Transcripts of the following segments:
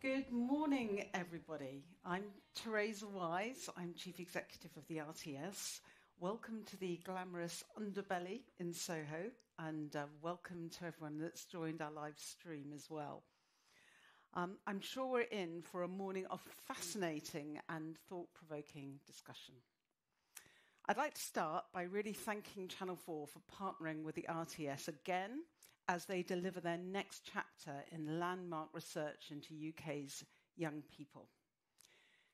Good morning, everybody. I'm Teresa Wise. I'm Chief Executive of the RTS. Welcome to the glamorous underbelly in Soho, and welcome to everyone that's joined our live stream as well. I'm sure we're in for a morning of fascinating and thought-provoking discussion. I'd like to start by really thanking Channel 4 for partnering with the RTS again as they deliver their next chapter in landmark research into UK's young people.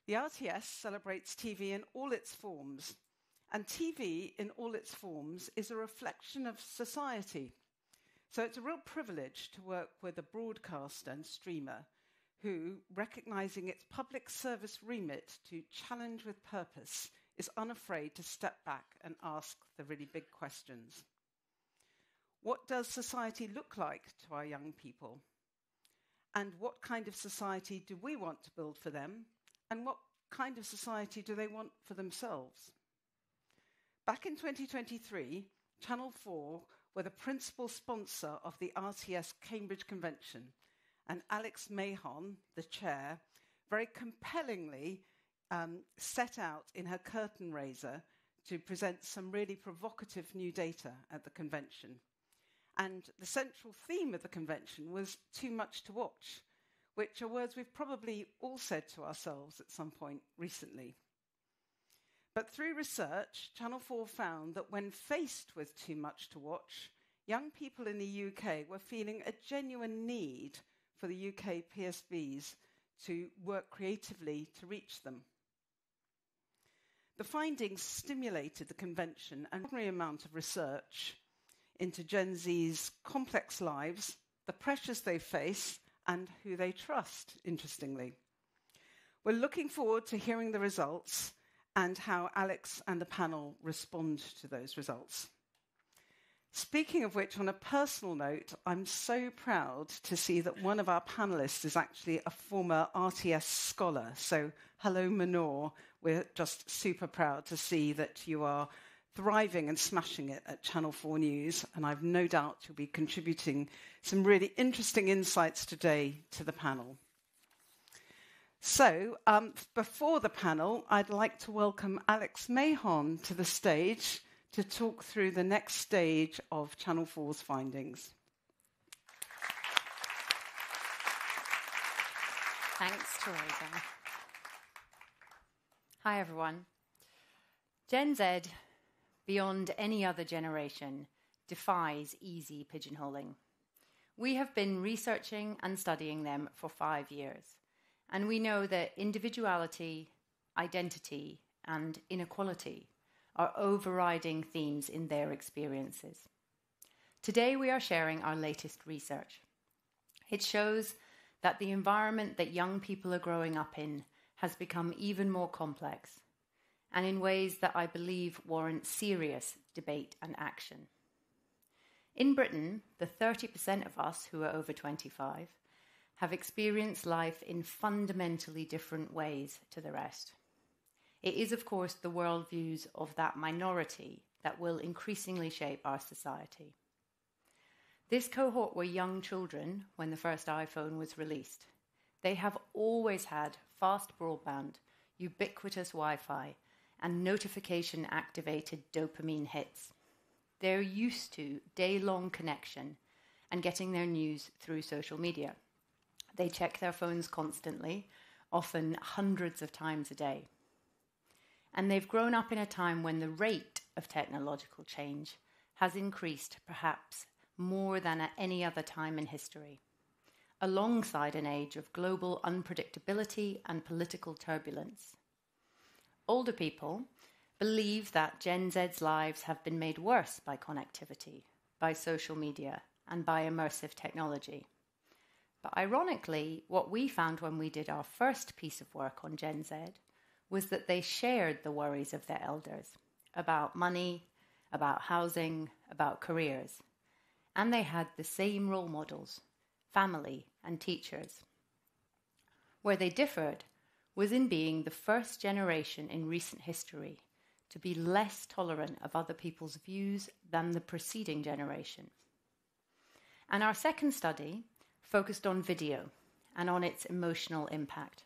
The RTS celebrates TV in all its forms, and TV in all its forms is a reflection of society. So it's a real privilege to work with a broadcaster and streamer who, recognising its public service remit to challenge with purpose, is unafraid to step back and ask the really big questions. What does society look like to our young people? And what kind of society do we want to build for them? And what kind of society do they want for themselves? Back in 2023, Channel 4 were the principal sponsor of the RTS Cambridge Convention, and Alex Mahon, the chair, very compellingly set out in her curtain raiser to present some really provocative new data at the convention. And the central theme of the convention was too much to watch, which are words we've probably all said to ourselves at some point recently. But through research, Channel 4 found that when faced with too much to watch, young people in the UK were feeling a genuine need for the UK PSBs to work creatively to reach them. The findings stimulated the convention and an extraordinary amount of research into Gen Z's complex lives, the pressures they face, and who they trust, interestingly. We're looking forward to hearing the results and how Alex and the panel respond to those results. Speaking of which, on a personal note, I'm so proud to see that one of our panellists is actually a former RTS scholar. So, hello, Mahnoor. We're just super proud to see that you are thriving and smashing it at Channel 4 News, and I've no doubt you'll be contributing some really interesting insights today to the panel. So, before the panel, I'd like to welcome Alex Mahon to the stage to talk through the next stage of Channel 4's findings. Thanks, Teresa. Hi, everyone. Gen Z, beyond any other generation, defies easy pigeonholing. We have been researching and studying them for 5 years, and we know that individuality, identity, and inequality are overriding themes in their experiences. Today, we are sharing our latest research. It shows that the environment that young people are growing up in has become even more complex, and in ways that I believe warrant serious debate and action. In Britain, the 30% of us who are over 25 have experienced life in fundamentally different ways to the rest. It is, of course, the worldviews of that minority that will increasingly shape our society. This cohort were young children when the first iPhone was released. They have always had fast broadband, ubiquitous Wi-Fi, and notification-activated dopamine hits. They're used to day-long connection and getting their news through social media. They check their phones constantly, often hundreds of times a day. And they've grown up in a time when the rate of technological change has increased perhaps more than at any other time in history, alongside an age of global unpredictability and political turbulence. Older people believe that Gen Z's lives have been made worse by connectivity, by social media, and by immersive technology. But ironically, what we found when we did our first piece of work on Gen Z was that they shared the worries of their elders about money, about housing, about careers. And they had the same role models, family and teachers. Where they differed was in being the first generation in recent history to be less tolerant of other people's views than the preceding generation. And our second study focused on video and on its emotional impact.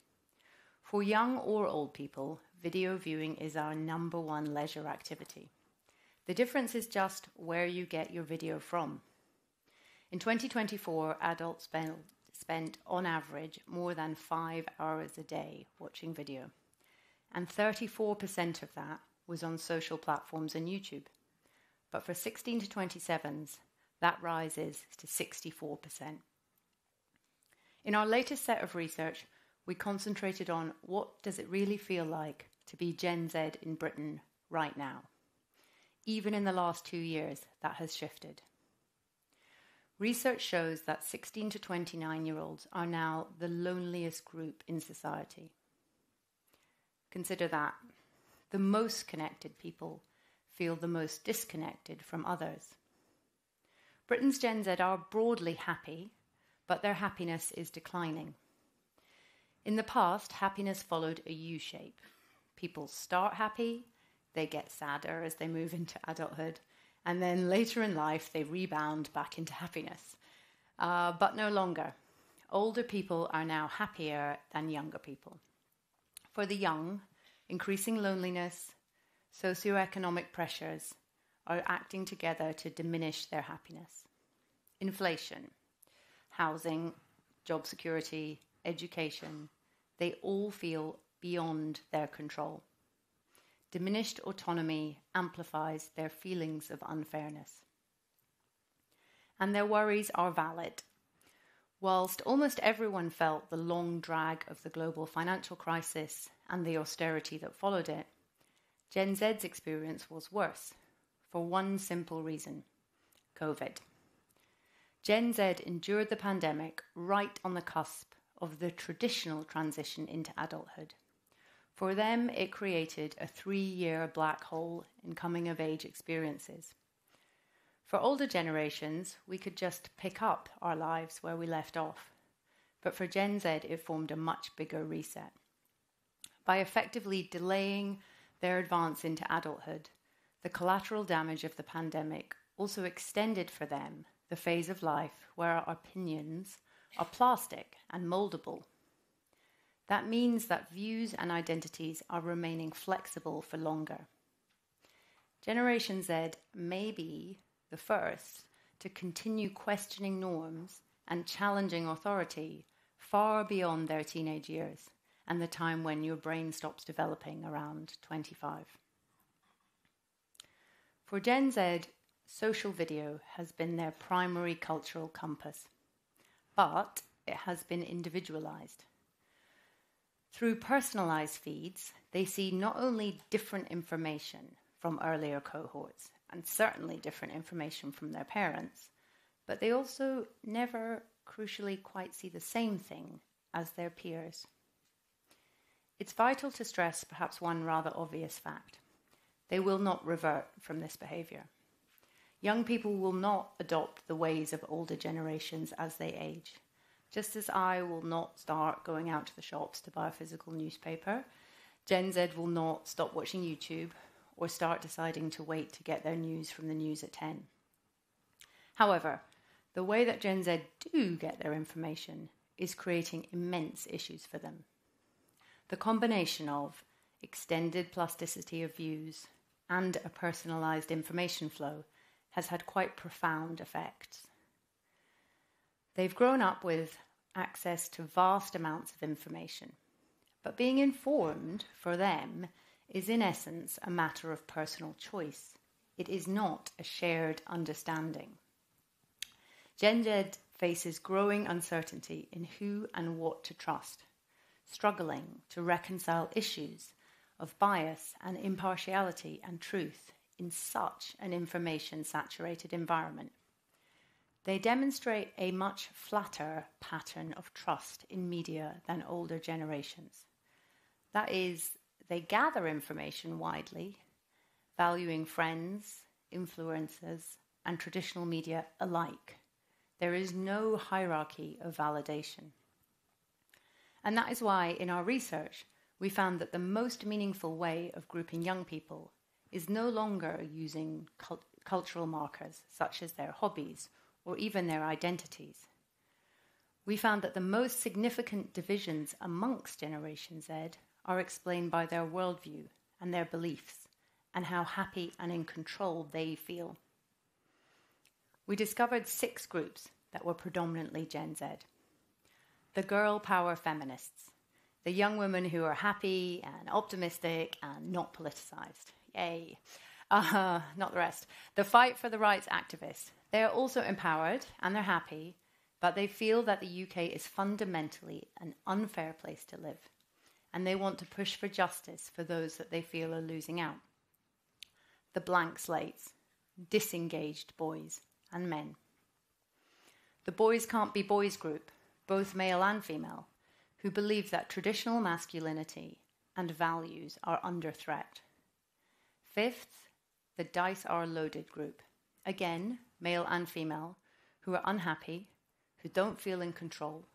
For young or old people, video viewing is our number one leisure activity. The difference is just where you get your video from. In 2024, adults spent on average more than 5 hours a day watching video, and 34% of that was on social platforms and YouTube. But for 16 to 27s, that rises to 64%. In our latest set of research, we concentrated on what does it really feel like to be Gen Z in Britain right now. Even in the last 2 years, that has shifted. Research shows that 16 to 29-year-olds are now the loneliest group in society. Consider that. The most connected people feel the most disconnected from others. Britain's Gen Z are broadly happy, but their happiness is declining. In the past, happiness followed a U-shape. People start happy, they get sadder as they move into adulthood, and then later in life they rebound back into happiness. But no longer. Older people are now happier than younger people. For the young, increasing loneliness, socioeconomic pressures are acting together to diminish their happiness. Inflation, housing, job security, education, they all feel beyond their control. Diminished autonomy amplifies their feelings of unfairness. And their worries are valid. Whilst almost everyone felt the long drag of the global financial crisis and the austerity that followed it, Gen Z's experience was worse, for one simple reason: COVID. Gen Z endured the pandemic right on the cusp of the traditional transition into adulthood. For them, it created a 3-year black hole in coming-of-age experiences. For older generations, we could just pick up our lives where we left off. But for Gen Z, it formed a much bigger reset. By effectively delaying their advance into adulthood, the collateral damage of the pandemic also extended for them the phase of life where our opinions are plastic and moldable. That means that views and identities are remaining flexible for longer. Generation Z may be the first to continue questioning norms and challenging authority far beyond their teenage years and the time when your brain stops developing around 25. For Gen Z, social video has been their primary cultural compass, but it has been individualized. Through personalized feeds, they see not only different information from earlier cohorts, and certainly different information from their parents, but they also never, crucially, quite see the same thing as their peers. It's vital to stress perhaps one rather obvious fact. They will not revert from this behavior. Young people will not adopt the ways of older generations as they age. Just as I will not start going out to the shops to buy a physical newspaper, Gen Z will not stop watching YouTube or start deciding to wait to get their news from the news at 10. However, the way that Gen Z do get their information is creating immense issues for them. The combination of extended plasticity of views and a personalised information flow has had quite profound effects. They've grown up with access to vast amounts of information, but being informed for them is in essence a matter of personal choice. It is not a shared understanding. Gen Z faces growing uncertainty in who and what to trust, struggling to reconcile issues of bias and impartiality and truth in such an information-saturated environment. They demonstrate a much flatter pattern of trust in media than older generations. That is, they gather information widely, valuing friends, influencers, and traditional media alike. There is no hierarchy of validation. And that is why, in our research, we found that the most meaningful way of grouping young people is no longer using cultural markers, such as their hobbies or even their identities. we found that the most significant divisions amongst Generation Z are explained by their worldview and their beliefs, and how happy and in control they feel. We discovered 6 groups that were predominantly Gen Z. The girl power feminists, the young women who are happy and optimistic and not politicized. Yay. Not the rest. The fight for the rights activists. They are also empowered and they're happy, but they feel that the UK is fundamentally an unfair place to live, and they want to push for justice for those that they feel are losing out. The blank slates, disengaged boys and men. The boys can't be boys group, both male and female, who believe that traditional masculinity and values are under threat. 5th, the dice are loaded group. Again, male and female, who are unhappy, who don't feel in control,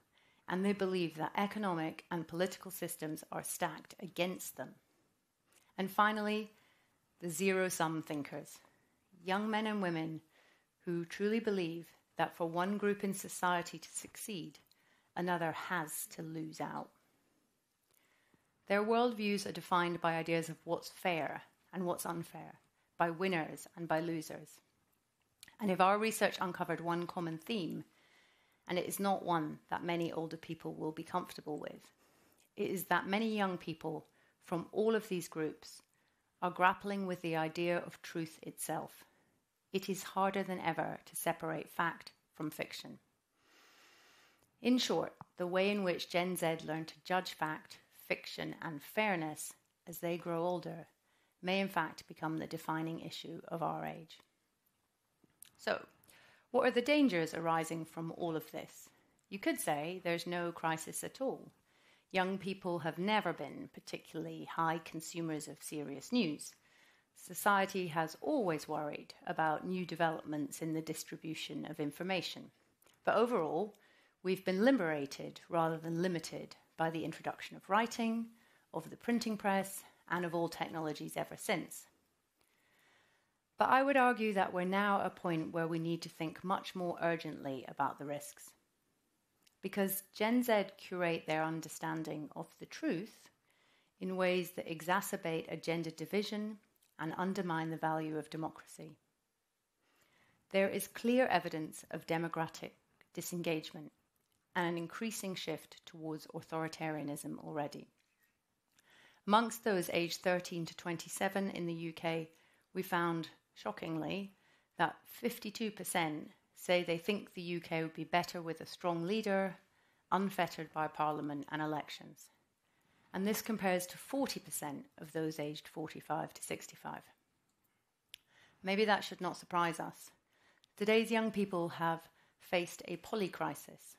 and they believe that economic and political systems are stacked against them. And finally, the zero-sum thinkers, young men and women who truly believe that for one group in society to succeed, another has to lose out. Their worldviews are defined by ideas of what's fair and what's unfair, by winners and by losers. And if our research uncovered one common theme, and it is not one that many older people will be comfortable with, it is that many young people from all of these groups are grappling with the idea of truth itself. It is harder than ever to separate fact from fiction. In short, the way in which Gen Z learn to judge fact, fiction, and fairness as they grow older may in fact become the defining issue of our age. So, what are the dangers arising from all of this? You could say there's no crisis at all. Young people have never been particularly high consumers of serious news. Society has always worried about new developments in the distribution of information. But overall, we've been liberated rather than limited by the introduction of writing, of the printing press, and of all technologies ever since. But I would argue that we're now at a point where we need to think much more urgently about the risks. Because Gen Z curate their understanding of the truth in ways that exacerbate a gender division and undermine the value of democracy. There is clear evidence of democratic disengagement and an increasing shift towards authoritarianism already. Amongst those aged 13 to 27 in the UK, we found, shockingly, that 52% say they think the UK would be better with a strong leader, unfettered by parliament and elections. And this compares to 40% of those aged 45 to 65. Maybe that should not surprise us. Today's young people have faced a polycrisis,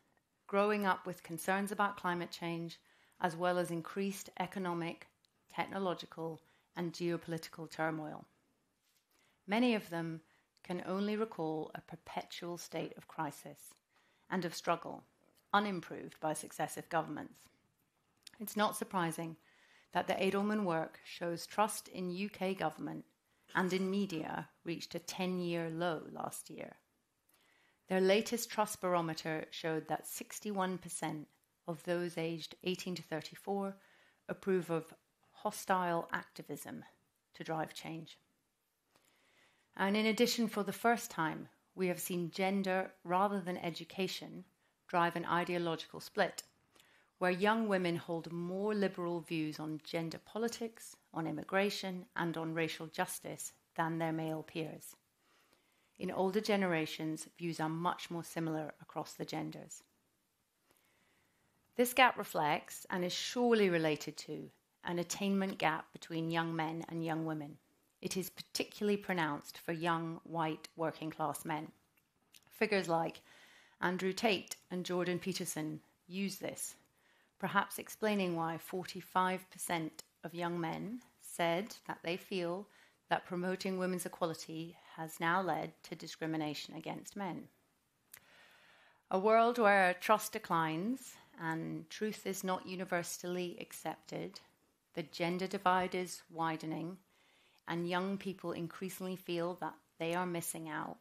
growing up with concerns about climate change, as well as increased economic, technological, and geopolitical turmoil. Many of them can only recall a perpetual state of crisis and of struggle, unimproved by successive governments. It's not surprising that the Edelman work shows trust in UK government and in media reached a 10-year low last year. Their latest trust barometer showed that 61% of those aged 18 to 34 approve of hostile activism to drive change. And in addition, for the first time, we have seen gender rather than education drive an ideological split, where young women hold more liberal views on gender politics, on immigration, and on racial justice than their male peers. In older generations, views are much more similar across the genders. This gap reflects, and is surely related to, an attainment gap between young men and young women. It is particularly pronounced for young, white, working-class men. Figures like Andrew Tate and Jordan Peterson use this, perhaps explaining why 45% of young men said that they feel that promoting women's equality has now led to discrimination against men. A world where trust declines and truth is not universally accepted, the gender divide is widening, and young people increasingly feel that they are missing out,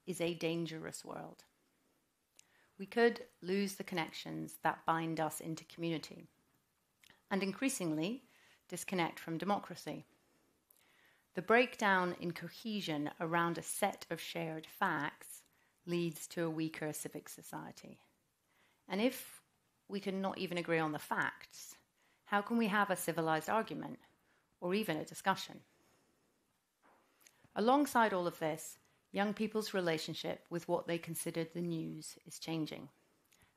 is a dangerous world. we could lose the connections that bind us into community, and increasingly disconnect from democracy. The breakdown in cohesion around a set of shared facts leads to a weaker civic society. And if we can not even agree on the facts, how can we have a civilized argument or even a discussion? Alongside all of this, young people's relationship with what they considered the news is changing.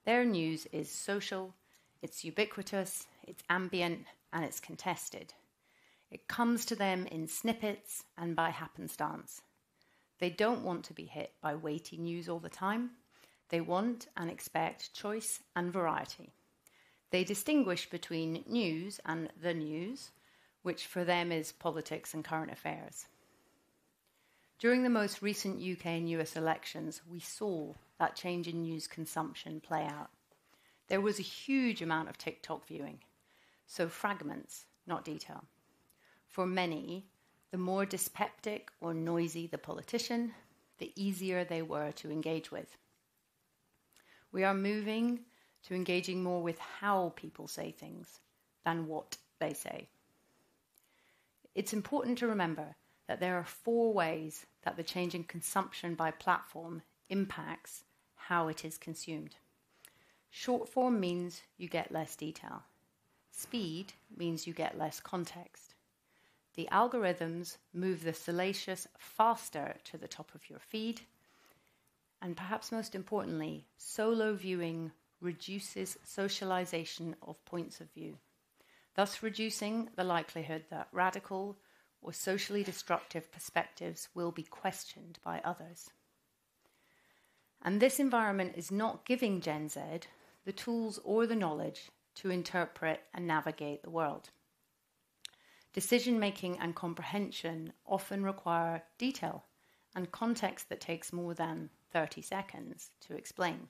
Their news is social, it's ubiquitous, it's ambient, and it's contested. It comes to them in snippets and by happenstance. They don't want to be hit by weighty news all the time. They want and expect choice and variety. They distinguish between news and the news, which for them is politics and current affairs. During the most recent UK and US elections, we saw that change in news consumption play out. There was a huge amount of TikTok viewing, so fragments, not detail. For many, the more dyspeptic or noisy the politician, the easier they were to engage with. We are moving to engaging more with how people say things than what they say. It's important to remember that there are 4 ways that the change in consumption by platform impacts how it is consumed. Short form means you get less detail. Speed means you get less context. The algorithms move the salacious faster to the top of your feed. And perhaps most importantly, solo viewing reduces socialization of points of view, thus reducing the likelihood that radical or socially destructive perspectives will be questioned by others. And this environment is not giving Gen Z the tools or the knowledge to interpret and navigate the world. Decision-making and comprehension often require detail and context that takes more than 30 seconds to explain.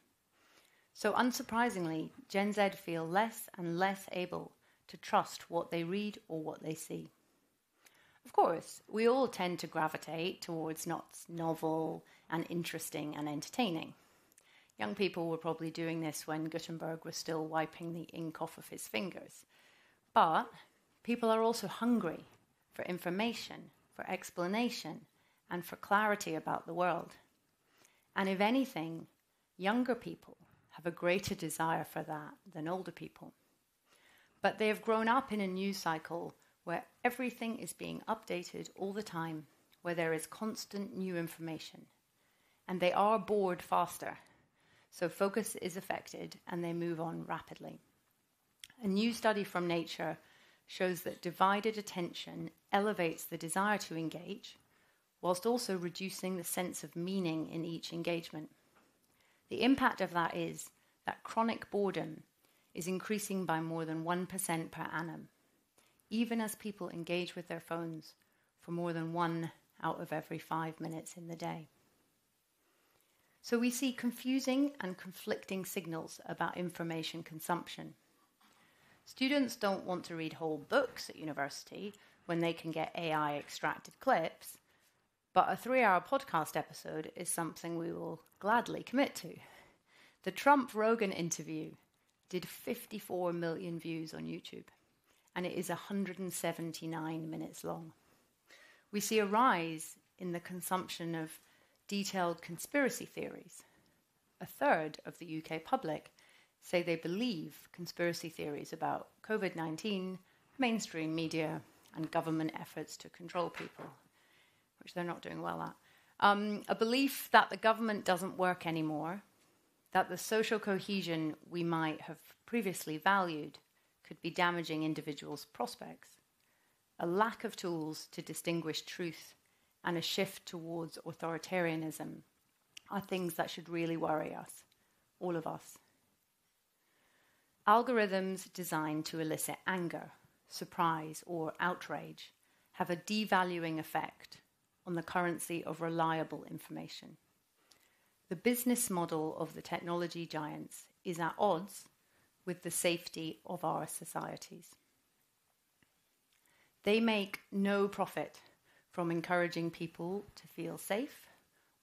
So unsurprisingly, Gen Z feel less and less able to trust what they read or what they see. Of course, we all tend to gravitate towards what's novel and interesting and entertaining. Young people were probably doing this when Gutenberg was still wiping the ink off of his fingers. But people are also hungry for information, for explanation, and for clarity about the world. And if anything, younger people have a greater desire for that than older people. But they have grown up in a news cycle where everything is being updated all the time, where there is constant new information. And they are bored faster, so focus is affected and they move on rapidly. A new study from Nature shows that divided attention elevates the desire to engage, whilst also reducing the sense of meaning in each engagement. The impact of that is that chronic boredom is increasing by more than 1% per annum, even as people engage with their phones for more than 1 out of every 5 minutes in the day. So we see confusing and conflicting signals about information consumption. Students don't want to read whole books at university when they can get AI-extracted clips, but a 3-hour podcast episode is something we will gladly commit to. The Trump-Rogan interview did 54 million views on YouTube, and it is 179 minutes long. We see a rise in the consumption of detailed conspiracy theories. A third of the UK public say they believe conspiracy theories about COVID-19, mainstream media, and government efforts to control people, which they're not doing well at. A belief that the government doesn't work anymore, that the social cohesion we might have previously valued could be damaging individuals' prospects, a lack of tools to distinguish truth, and a shift towards authoritarianism are things that should really worry us, all of us. Algorithms designed to elicit anger, surprise, or outrage have a devaluing effect on the currency of reliable information. The business model of the technology giants is at odds with the safety of our societies. They make no profit from encouraging people to feel safe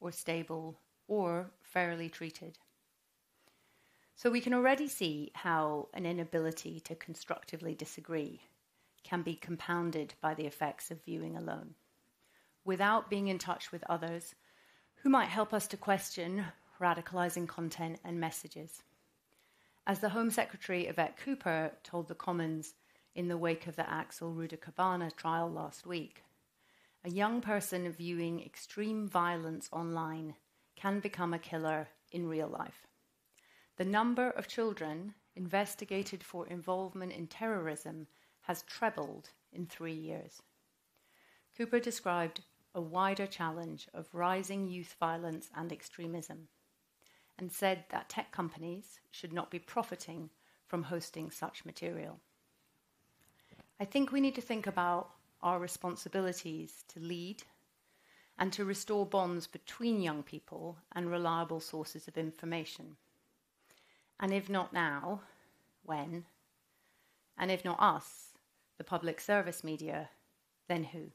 or stable or fairly treated. So we can already see how an inability to constructively disagree can be compounded by the effects of viewing alone, without being in touch with others who might help us to question radicalizing content and messages. As the Home Secretary Yvette Cooper told the Commons in the wake of the Axel Ruda-Cabana trial last week, a young person viewing extreme violence online can become a killer in real life. The number of children investigated for involvement in terrorism has trebled in 3 years. Cooper described a wider challenge of rising youth violence and extremism, and said that tech companies should not be profiting from hosting such material. I think we need to think about our responsibilities to lead and to restore bonds between young people and reliable sources of information. And if not now, when? And if not us, the public service media, then who?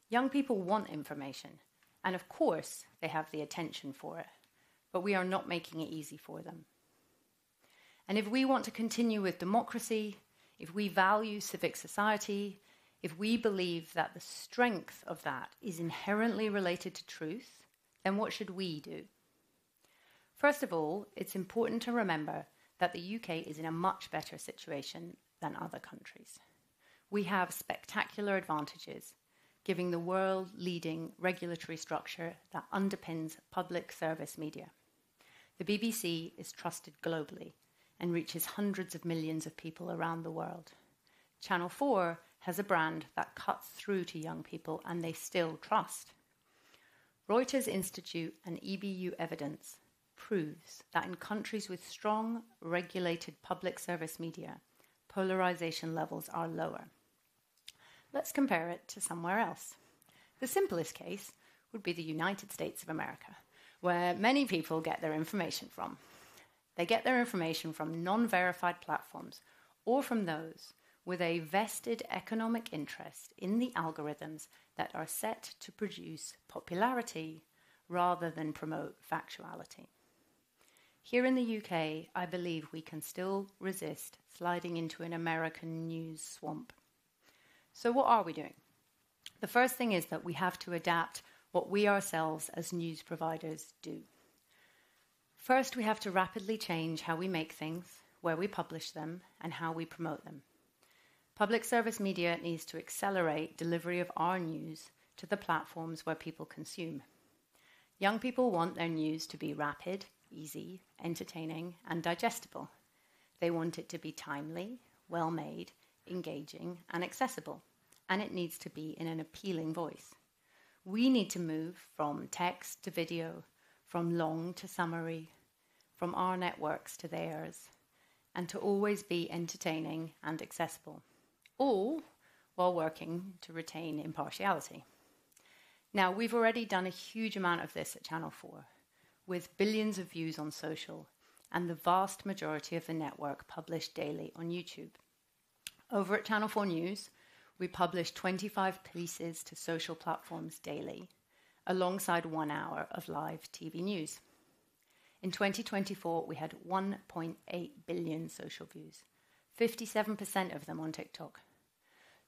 Young people want information, and of course they have the attention for it, but we are not making it easy for them. And if we want to continue with democracy, if we value civic society, if we believe that the strength of that is inherently related to truth, then what should we do? First of all, it's important to remember that the UK is in a much better situation than other countries. We have spectacular advantages, giving the world-leading regulatory structure that underpins public service media. The BBC is trusted globally and reaches hundreds of millions of people around the world. Channel 4 has a brand that cuts through to young people and they still trust. Reuters Institute and EBU evidence proves that in countries with strong, regulated public service media, polarisation levels are lower. Let's compare it to somewhere else. The simplest case would be the United States of America, where many people get their information from. They get their information from non-verified platforms or from those with a vested economic interest in the algorithms that are set to produce popularity rather than promote factuality. Here in the UK, I believe we can still resist sliding into an American news swamp. So what are we doing? The first thing is that we have to adapt what we ourselves as news providers do. First, we have to rapidly change how we make things, where we publish them, and how we promote them. Public service media needs to accelerate delivery of our news to the platforms where people consume. Young people want their news to be rapid, easy, entertaining, and digestible. They want it to be timely, well-made, engaging, and accessible, and it needs to be in an appealing voice. We need to move from text to video, from long to summary, from our networks to theirs, and to always be entertaining and accessible, all while working to retain impartiality. Now, we've already done a huge amount of this at Channel 4, with billions of views on social, and the vast majority of the network published daily on YouTube. Over at Channel 4 News, we publish 25 pieces to social platforms daily, alongside 1 hour of live TV news. In 2024, we had 1.8 billion social views, 57% of them on TikTok.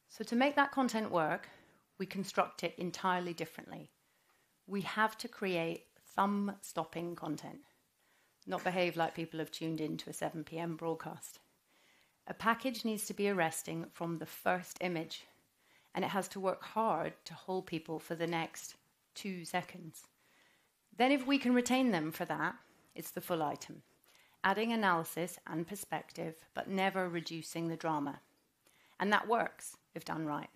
So to make that content work, we construct it entirely differently. We have to create thumb-stopping content, not behave like people have tuned in to a 7 p.m. broadcast. A package needs to be arresting from the first image, and it has to work hard to hold people for the next 2 seconds. Then if we can retain them for that, it's the full item, adding analysis and perspective, but never reducing the drama. And that works, if done right.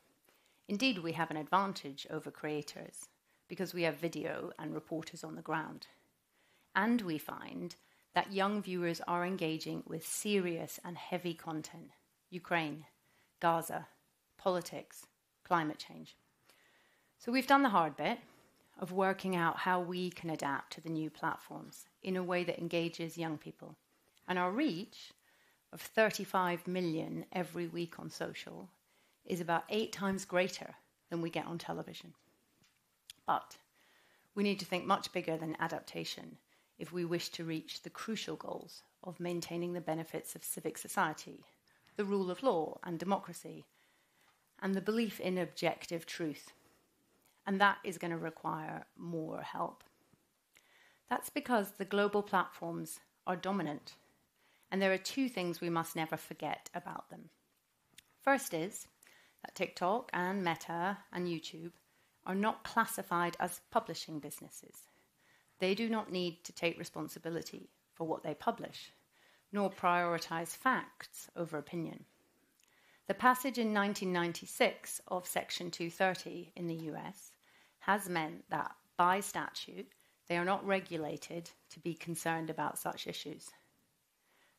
Indeed, we have an advantage over creators, because we have video and reporters on the ground. And we find that young viewers are engaging with serious and heavy content: Ukraine, Gaza, politics, climate change. So we've done the hard bit of working out how we can adapt to the new platforms in a way that engages young people. And our reach of 35 million every week on social is about 8 times greater than we get on television. But we need to think much bigger than adaptation if we wish to reach the crucial goals of maintaining the benefits of civic society, the rule of law and democracy, and the belief in objective truth. And that is going to require more help. That's because the global platforms are dominant, and there are two things we must never forget about them. First is that TikTok and Meta and YouTube are not classified as publishing businesses. They do not need to take responsibility for what they publish, nor prioritize facts over opinion. The passage in 1996 of Section 230 in the US has meant that, by statute, they are not regulated to be concerned about such issues.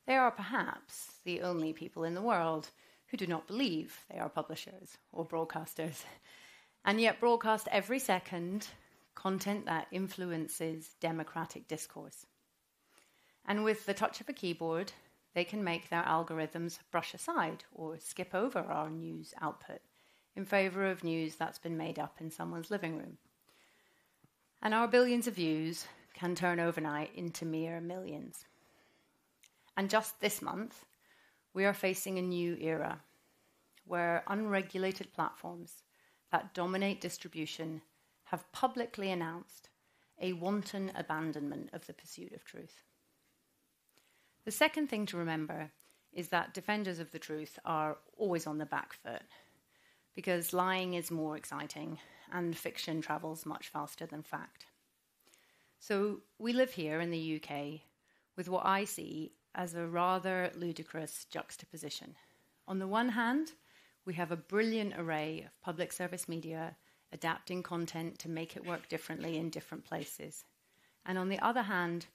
They are perhaps the only people in the world who do not believe they are publishers or broadcasters, and yet broadcast every second content that influences democratic discourse. And with the touch of a keyboard, they can make their algorithms brush aside or skip over our news output in favour of news that's been made up in someone's living room. And our billions of views can turn overnight into mere millions. And just this month, we are facing a new era where unregulated platforms that dominate distribution have publicly announced a wanton abandonment of the pursuit of truth. The second thing to remember is that defenders of the truth are always on the back foot, because lying is more exciting and fiction travels much faster than fact. So we live here in the UK with what I see as a rather ludicrous juxtaposition. On the one hand, we have a brilliant array of public service media adapting content to make it work differently in different places. And on the other hand,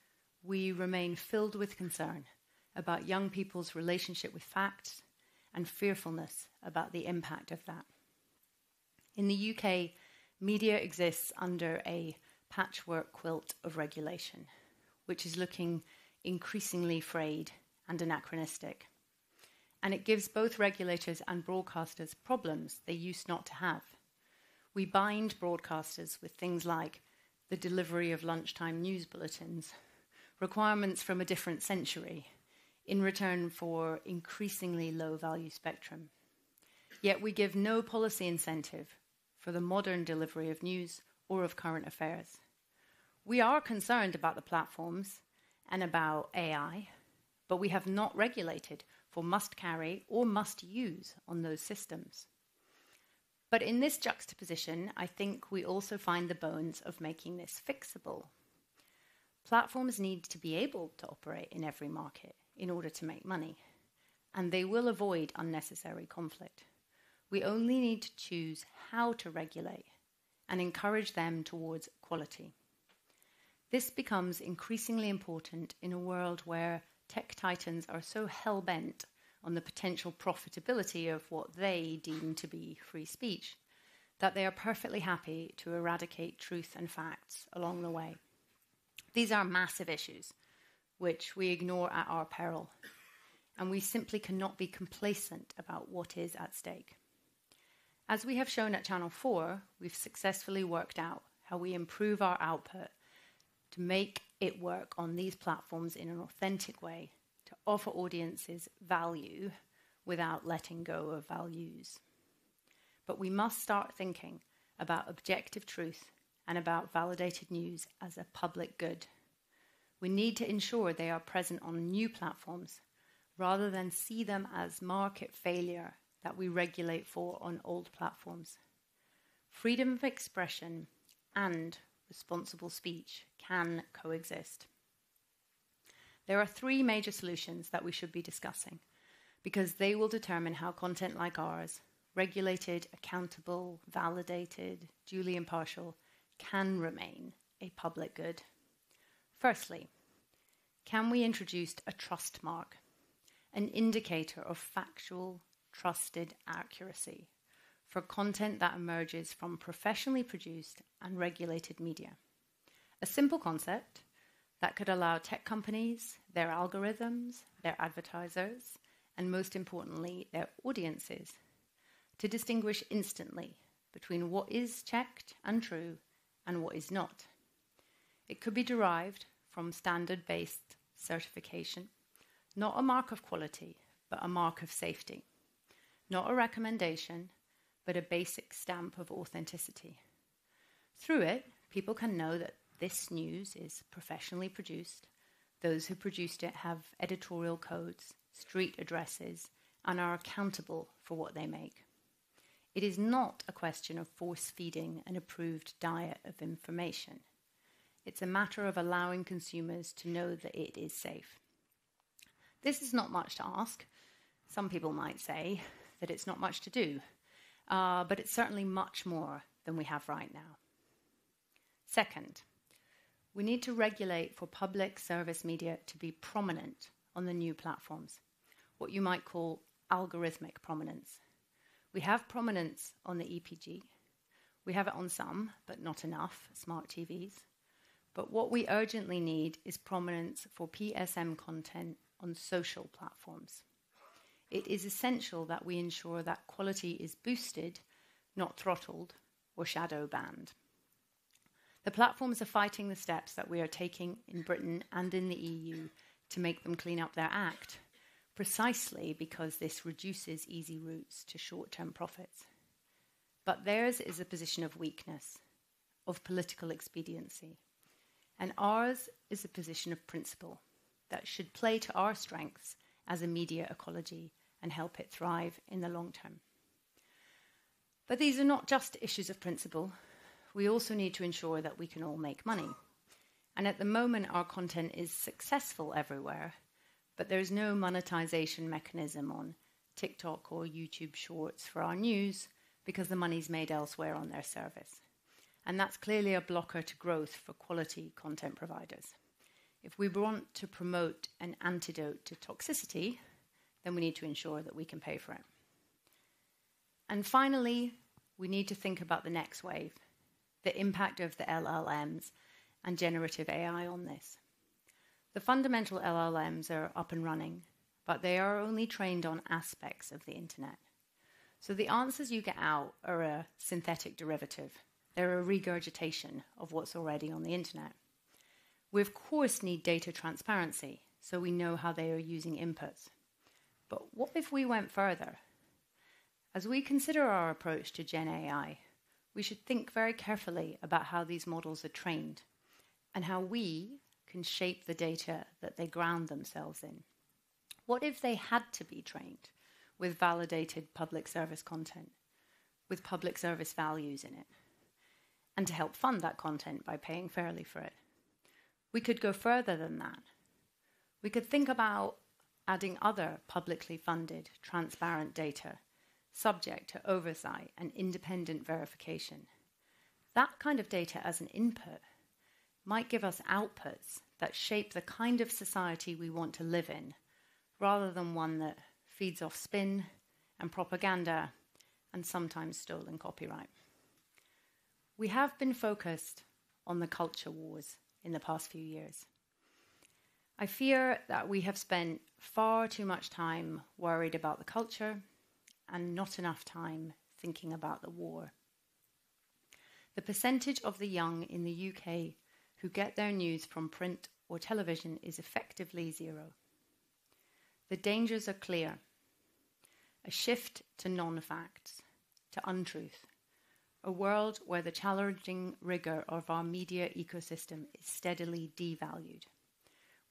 we remain filled with concern about young people's relationship with facts and fearfulness about the impact of that. In the UK, media exists under a patchwork quilt of regulation, which is looking increasingly frayed and anachronistic. And it gives both regulators and broadcasters problems they used not to have. We bind broadcasters with things like the delivery of lunchtime news bulletins, requirements from a different century, in return for increasingly low-value spectrum. Yet we give no policy incentive for the modern delivery of news or of current affairs. We are concerned about the platforms and about AI, but we have not regulated for must-carry or must-use on those systems. But in this juxtaposition, I think we also find the bones of making this fixable. Platforms need to be able to operate in every market in order to make money, and they will avoid unnecessary conflict. We only need to choose how to regulate and encourage them towards quality. This becomes increasingly important in a world where tech titans are so hell-bent on the potential profitability of what they deem to be free speech that they are perfectly happy to eradicate truth and facts along the way. These are massive issues, which we ignore at our peril, and we simply cannot be complacent about what is at stake. As we have shown at Channel 4, we've successfully worked out how we improve our output to make it work on these platforms in an authentic way, to offer audiences value without letting go of values. But we must start thinking about objective truth and about validated news as a public good. We need to ensure they are present on new platforms rather than see them as market failure that we regulate for on old platforms. Freedom of expression and responsible speech can coexist. There are three major solutions that we should be discussing because they will determine how content like ours, regulated, accountable, validated, duly impartial, can remain a public good. Firstly, can we introduce a trust mark, an indicator of factual, trusted accuracy for content that emerges from professionally produced and regulated media? A simple concept that could allow tech companies, their algorithms, their advertisers, and most importantly, their audiences, to distinguish instantly between what is checked and true and what is not. It could be derived from standard-based certification, not a mark of quality, but a mark of safety. Not a recommendation, but a basic stamp of authenticity. Through it, people can know that this news is professionally produced. Those who produced it have editorial codes, street addresses, and are accountable for what they make. It is not a question of force-feeding an approved diet of information. It's a matter of allowing consumers to know that it is safe. This is not much to ask. Some people might say that it's not much to do, but it's certainly much more than we have right now. Second, we need to regulate for public service media to be prominent on the new platforms, what you might call algorithmic prominence. We have prominence on the EPG. We have it on some, but not enough, smart TVs. But what we urgently need is prominence for PSM content on social platforms. It is essential that we ensure that quality is boosted, not throttled or shadow banned. The platforms are fighting the steps that we are taking in Britain and in the EU to make them clean up their act, precisely because this reduces easy routes to short-term profits. But theirs is a position of weakness, of political expediency, and ours is a position of principle that should play to our strengths as a media ecology and help it thrive in the long term. But these are not just issues of principle. We also need to ensure that we can all make money. And at the moment, our content is successful everywhere, but there's no monetization mechanism on TikTok or YouTube Shorts for our news because the money's made elsewhere on their service. And that's clearly a blocker to growth for quality content providers. If we want to promote an antidote to toxicity, then we need to ensure that we can pay for it. And finally, we need to think about the next wave, the impact of the LLMs and generative AI on this. The fundamental LLMs are up and running, but they are only trained on aspects of the internet. So the answers you get out are a synthetic derivative. They're a regurgitation of what's already on the internet. We, of course, need data transparency, so we know how they are using inputs. But what if we went further? As we consider our approach to Gen AI, we should think very carefully about how these models are trained and how we can shape the data that they ground themselves in. What if they had to be trained with validated public service content, with public service values in it, and to help fund that content by paying fairly for it? We could go further than that. We could think about adding other publicly funded, transparent data, subject to oversight and independent verification. That kind of data as an input might give us outputs that shape the kind of society we want to live in, rather than one that feeds off spin and propaganda and sometimes stolen copyright. We have been focused on the culture wars in the past few years. I fear that we have spent far too much time worried about the culture and not enough time thinking about the war. The percentage of the young in the UK who get their news from print or television is effectively zero. The dangers are clear. A shift to non-facts, to untruth. A world where the challenging rigour of our media ecosystem is steadily devalued.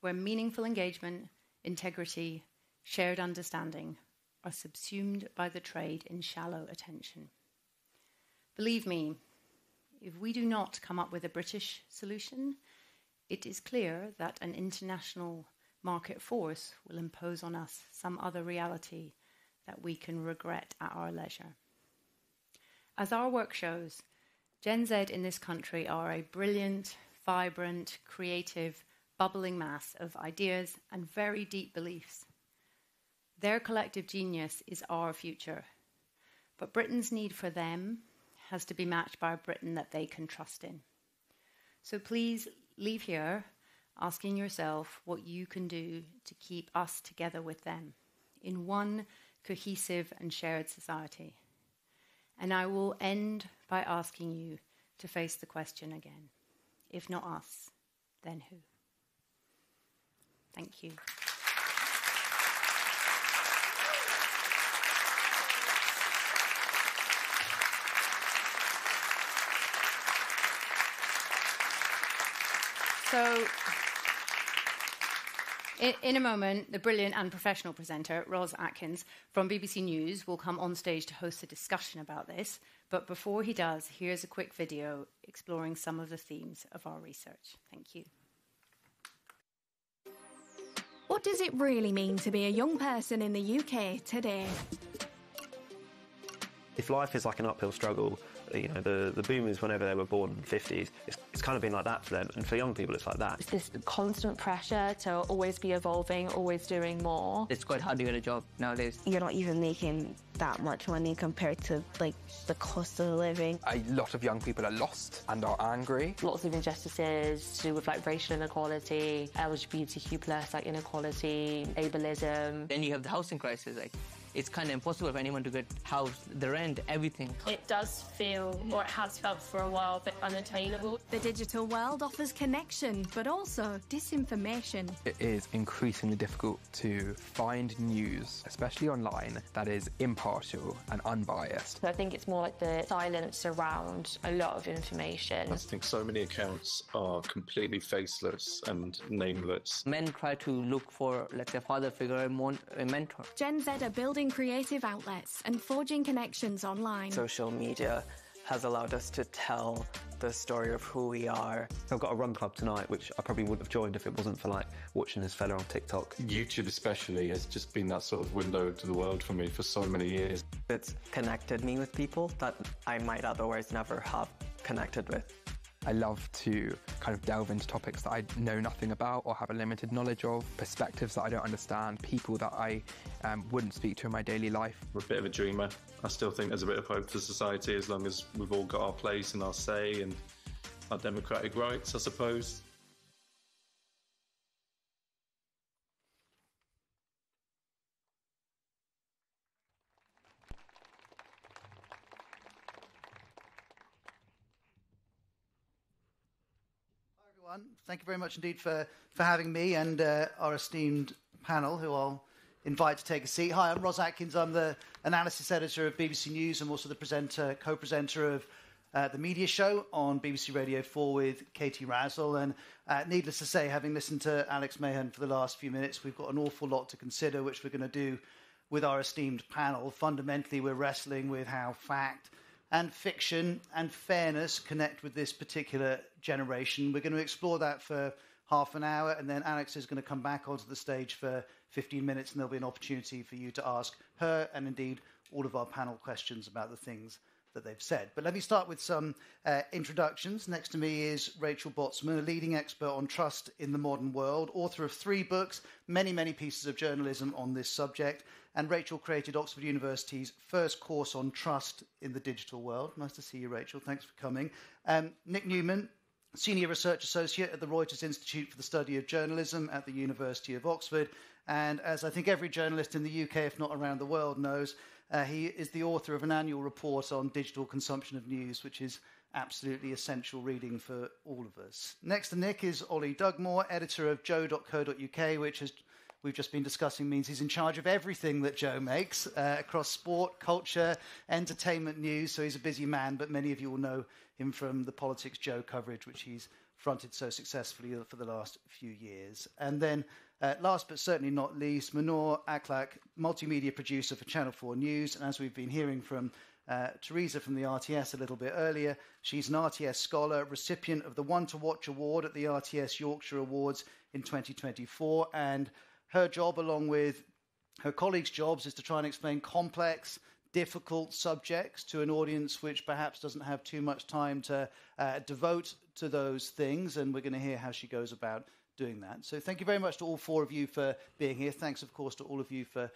Where meaningful engagement, integrity, shared understanding are subsumed by the trade in shallow attention. Believe me, if we do not come up with a British solution, it is clear that an international market force will impose on us some other reality that we can regret at our leisure. As our work shows, Gen Z in this country are a brilliant, vibrant, creative, bubbling mass of ideas and very deep beliefs. Their collective genius is our future, but Britain's need for them has to be matched by a Britain that they can trust in. So please leave here asking yourself what you can do to keep us together with them in one cohesive and shared society. And I will end by asking you to face the question again. If not us, then who? Thank you. So, in a moment, the brilliant and professional presenter, Ros Atkins, from BBC News, will come on stage to host a discussion about this. But before he does, here's a quick video exploring some of the themes of our research. Thank you. What does it really mean to be a young person in the UK today? If life is like an uphill struggle, you know, the boomers, whenever they were born in the 50s, it's kind of been like that for them. And for young people, it's like that. It's this constant pressure to always be evolving, always doing more. It's quite hard to get a job nowadays. You're not even making that much money compared to, like, the cost of living. A lot of young people are lost and are angry. Lots of injustices to do with, like, racial inequality, LGBTQ plus, like, inequality, ableism. Then you have the housing crisis, like, it's kind of impossible for anyone to get house, the rent, everything. It does feel, or it has felt for a while, a bit unattainable. The digital world offers connection, but also disinformation. It is increasingly difficult to find news, especially online, that is impartial and unbiased. So I think it's more like the silence around a lot of information. I think so many accounts are completely faceless and nameless. Men try to look for, like, a father figure, a mentor. Gen Z are building creative outlets and forging connections online. Social media has allowed us to tell the story of who we are. I've got a run club tonight, which I probably wouldn't have joined if it wasn't for, like, watching this fella on TikTok. YouTube especially has just been that sort of window to the world for me for so many years. It's connected me with people that I might otherwise never have connected with. I love to kind of delve into topics that I know nothing about or have a limited knowledge of, perspectives that I don't understand, people that I wouldn't speak to in my daily life. We're a bit of a dreamer. I still think there's a bit of hope for society as long as we've all got our place and our say and our democratic rights, I suppose. Thank you very much indeed for having me and our esteemed panel, who I'll invite to take a seat. Hi, I'm Ros Atkins. I'm the analysis editor of BBC News. I'm also the co-presenter of the media show on BBC Radio 4 with Katie Razzle. And needless to say, having listened to Alex Mahon for the last few minutes, we've got an awful lot to consider, which we're going to do with our esteemed panel. Fundamentally, we're wrestling with how fact and fiction and fairness connect with this particular generation. We're going to explore that for half an hour, and then Alex is going to come back onto the stage for 15 minutes, and there'll be an opportunity for you to ask her and indeed all of our panel questions about the things that they've said. But let me start with some introductions. Next to me is Rachel Botsman, a leading expert on trust in the modern world, author of 3 books, many, many pieces of journalism on this subject. And Rachel created Oxford University's first course on trust in the digital world. Nice to see you, Rachel. Thanks for coming. Nick Newman, Senior Research Associate at the Reuters Institute for the Study of Journalism at the University of Oxford. And as I think every journalist in the UK, if not around the world, knows, he is the author of an annual report on digital consumption of news, which is absolutely essential reading for all of us. Next to Nick is Ollie Dugmore, editor of joe.co.uk, which has we've just been discussing means he's in charge of everything that Joe makes across sport, culture, entertainment news. So he's a busy man, but many of you will know him from the Politics Joe coverage, which he's fronted so successfully for the last few years. And then last but certainly not least, Mahnoor, Akhlaq, multimedia producer for Channel 4 News. And as we've been hearing from Teresa from the RTS a little bit earlier, she's an RTS scholar, recipient of the One to Watch Award at the RTS Yorkshire Awards in 2024. And her job, along with her colleagues' jobs, is to try and explain complex, difficult subjects to an audience which perhaps doesn't have too much time to devote to those things. And we're going to hear how she goes about doing that. So thank you very much to all 4 of you for being here. Thanks, of course, to all of you for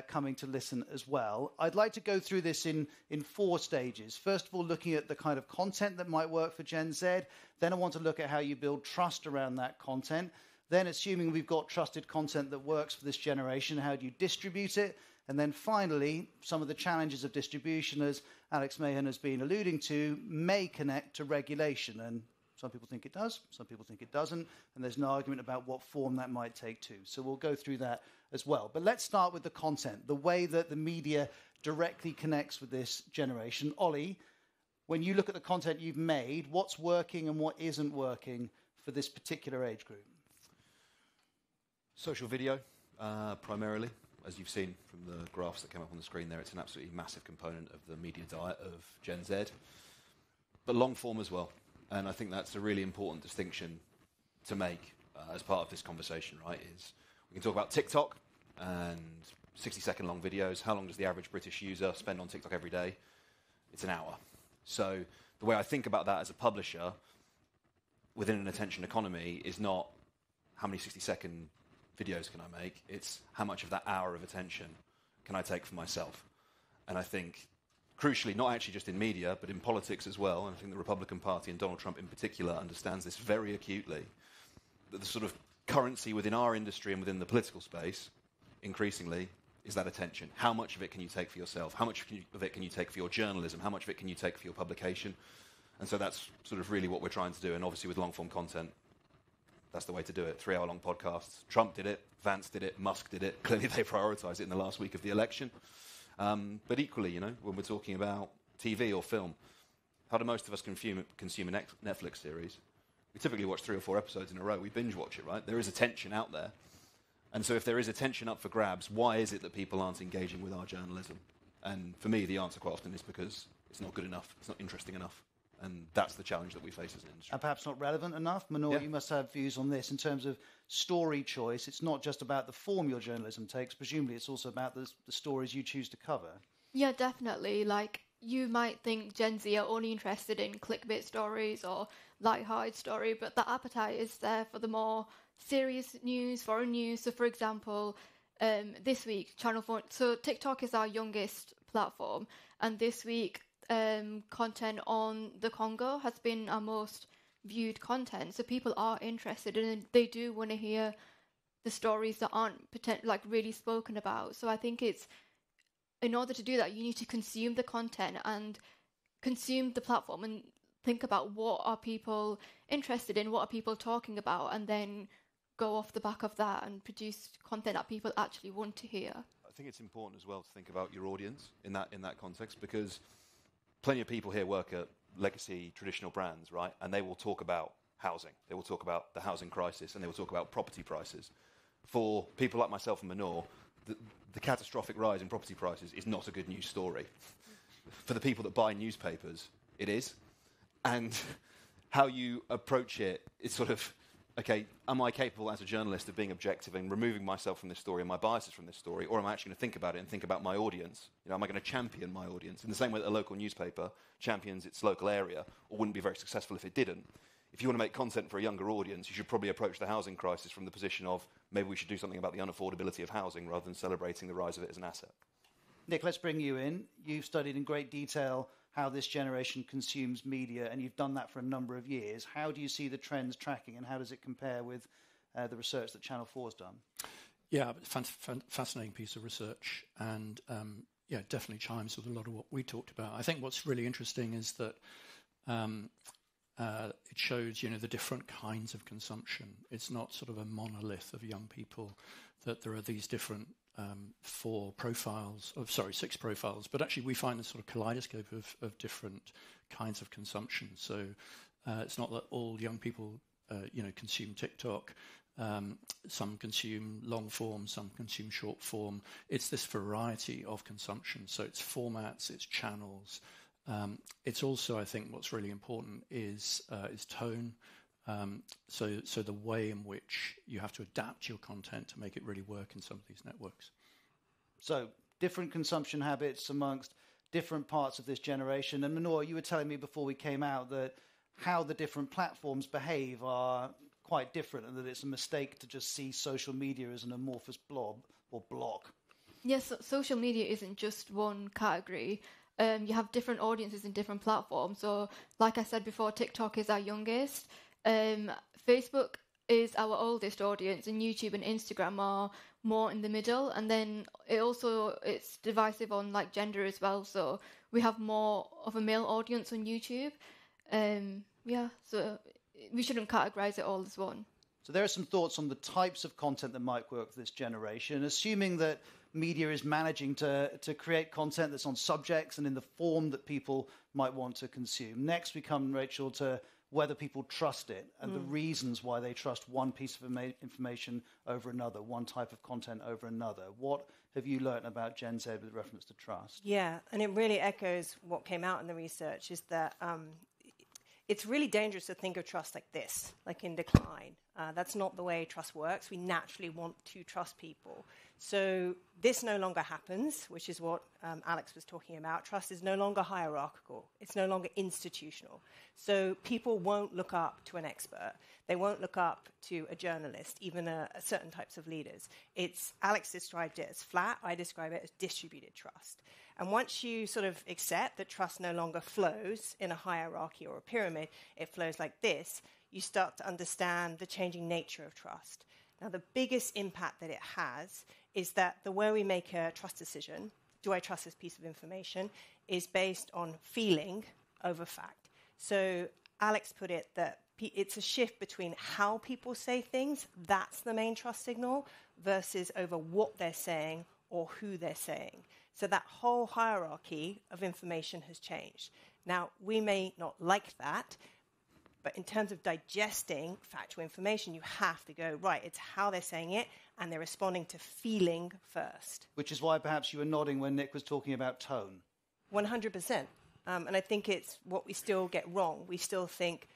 coming to listen as well. I'd like to go through this in 4 stages. First of all, looking at the kind of content that might work for Gen Z. Then I want to look at how you build trust around that content. Then, assuming we've got trusted content that works for this generation, how do you distribute it? And then finally, some of the challenges of distribution, as Alex Mahon has been alluding to, may connect to regulation. And Some people think it does, some people think it doesn't, and there's an argument about what form that might take too. So we'll go through that as well. But let's start with the content, the way that the media directly connects with this generation. Ollie, when you look at the content you've made, what's working and what isn't working for this particular age group? Social video, primarily. As you've seen from the graphs that came up on the screen there, it's an absolutely massive component of the media diet of Gen Z. But long form as well. And I think that's a really important distinction to make as part of this conversation, right? Is we can talk about TikTok and 60-second long videos. How long does the average British user spend on TikTok every day? It's an hour. So the way I think about that as a publisher within an attention economy is not how many 60-second videos can I make, it's how much of that hour of attention can I take for myself. And I think, crucially, not actually just in media, but in politics as well, and I think the Republican Party and Donald Trump in particular understands this very acutely, that the sort of currency within our industry and within the political space, increasingly, is that attention. How much of it can you take for yourself? How much of it can you take for your journalism? How much of it can you take for your publication? And so that's sort of really what we're trying to do, and obviously with long-form content, that's the way to do it. 3-hour-long podcasts. Trump did it. Vance did it. Musk did it. Clearly they prioritised it in the last week of the election. But equally, you know, when we're talking about TV or film, how do most of us consume a Netflix series? We typically watch 3 or 4 episodes in a row. We binge watch it, right? There is attention out there. And so if there is attention up for grabs, why is it that people aren't engaging with our journalism? And for me, the answer quite often is because it's not good enough. It's not interesting enough. And that's the challenge that we face as an industry. And perhaps not relevant enough? Mahnoor, you must have views on this in terms of story choice. It's not just about the form your journalism takes. Presumably it's also about the stories you choose to cover. Yeah, definitely. Like, you might think Gen Z are only interested in clickbait stories or light-hearted story, but the appetite is there for the more serious news, foreign news. So, for example, this week, Channel 4... So TikTok is our youngest platform, and this week... content on the Congo has been our most viewed content, so people are interested and they do want to hear the stories that aren't really spoken about. So I think it's, in order to do that, you need to consume the content and consume the platform and think about what are people interested in, what are people talking about, and then go off the back of that and produce content that people actually want to hear. I think it's important as well to think about your audience in that context, because plenty of people here work at legacy traditional brands, right? And they will talk about housing. They will talk about the housing crisis, and they will talk about property prices. For people like myself and Mahnoor, the catastrophic rise in property prices is not a good news story. For the people that buy newspapers, it is. And how you approach it is sort of, okay, am I capable as a journalist of being objective and removing myself from this story and my biases from this story, or am I actually going to think about it and think about my audience? You know, am I going to champion my audience in the same way that a local newspaper champions its local area, or wouldn't be very successful if it didn't? If you want to make content for a younger audience, you should probably approach the housing crisis from the position of maybe we should do something about the unaffordability of housing rather than celebrating the rise of it as an asset. Nick, let's bring you in. You've studied in great detail how this generation consumes media, and you've done that for a number of years. How do you see the trends tracking, and how does it compare with the research that Channel 4's done? Yeah, fascinating piece of research, and definitely chimes with a lot of what we talked about. I think what's really interesting is that it shows, the different kinds of consumption. It's not sort of a monolith of young people, that there are these different 6 profiles, but actually we find a sort of kaleidoscope of different kinds of consumption. So it's not that all young people, consume TikTok. Some consume long form, some consume short form. It's this variety of consumption. So it's formats, it's channels. It's also, I think, what's really important is tone. So the way in which you have to adapt your content to make it really work in some of these networks. So different consumption habits amongst different parts of this generation. And Mahnoor, you were telling me before we came out that how the different platforms behave are quite different, and that it's a mistake to just see social media as an amorphous blob or block. Yes, social media isn't just one category. You have different audiences in different platforms. So like I said before, TikTok is our youngest. Facebook is our oldest audience, and YouTube and Instagram are more in the middle. And then it's divisive on like gender as well. So we have more of a male audience on YouTube. So we shouldn't categorise it all as one. So there are some thoughts on the types of content that might work for this generation, assuming that media is managing to create content that's on subjects and in the form that people might want to consume. Next, we come, Rachel, to whether people trust it and the reasons why they trust one piece of information over another, one type of content over another. What have you learnt about Gen Z with reference to trust? Yeah, and it really echoes what came out in the research, is that it's really dangerous to think of trust like this, like in decline. That's not the way trust works. We naturally want to trust people. So this no longer happens, which is what Alex was talking about. Trust is no longer hierarchical. It's no longer institutional. So people won't look up to an expert. They won't look up to a journalist, even certain types of leaders. Alex described it as flat. I describe it as distributed trust. And once you sort of accept that trust no longer flows in a hierarchy or a pyramid, it flows like this, you start to understand the changing nature of trust. Now, the biggest impact that it has is that the way we make a trust decision, do I trust this piece of information, is based on feeling over fact. So Alex put it that it's a shift between how people say things, that's the main trust signal, versus over what they're saying or who they're saying. So that whole hierarchy of information has changed. Now, we may not like that, but in terms of digesting factual information, you have to go, right, it's how they're saying it, and they're responding to feeling first. Which is why perhaps you were nodding when Nick was talking about tone. 100%. And I think it's what we still get wrong. We still think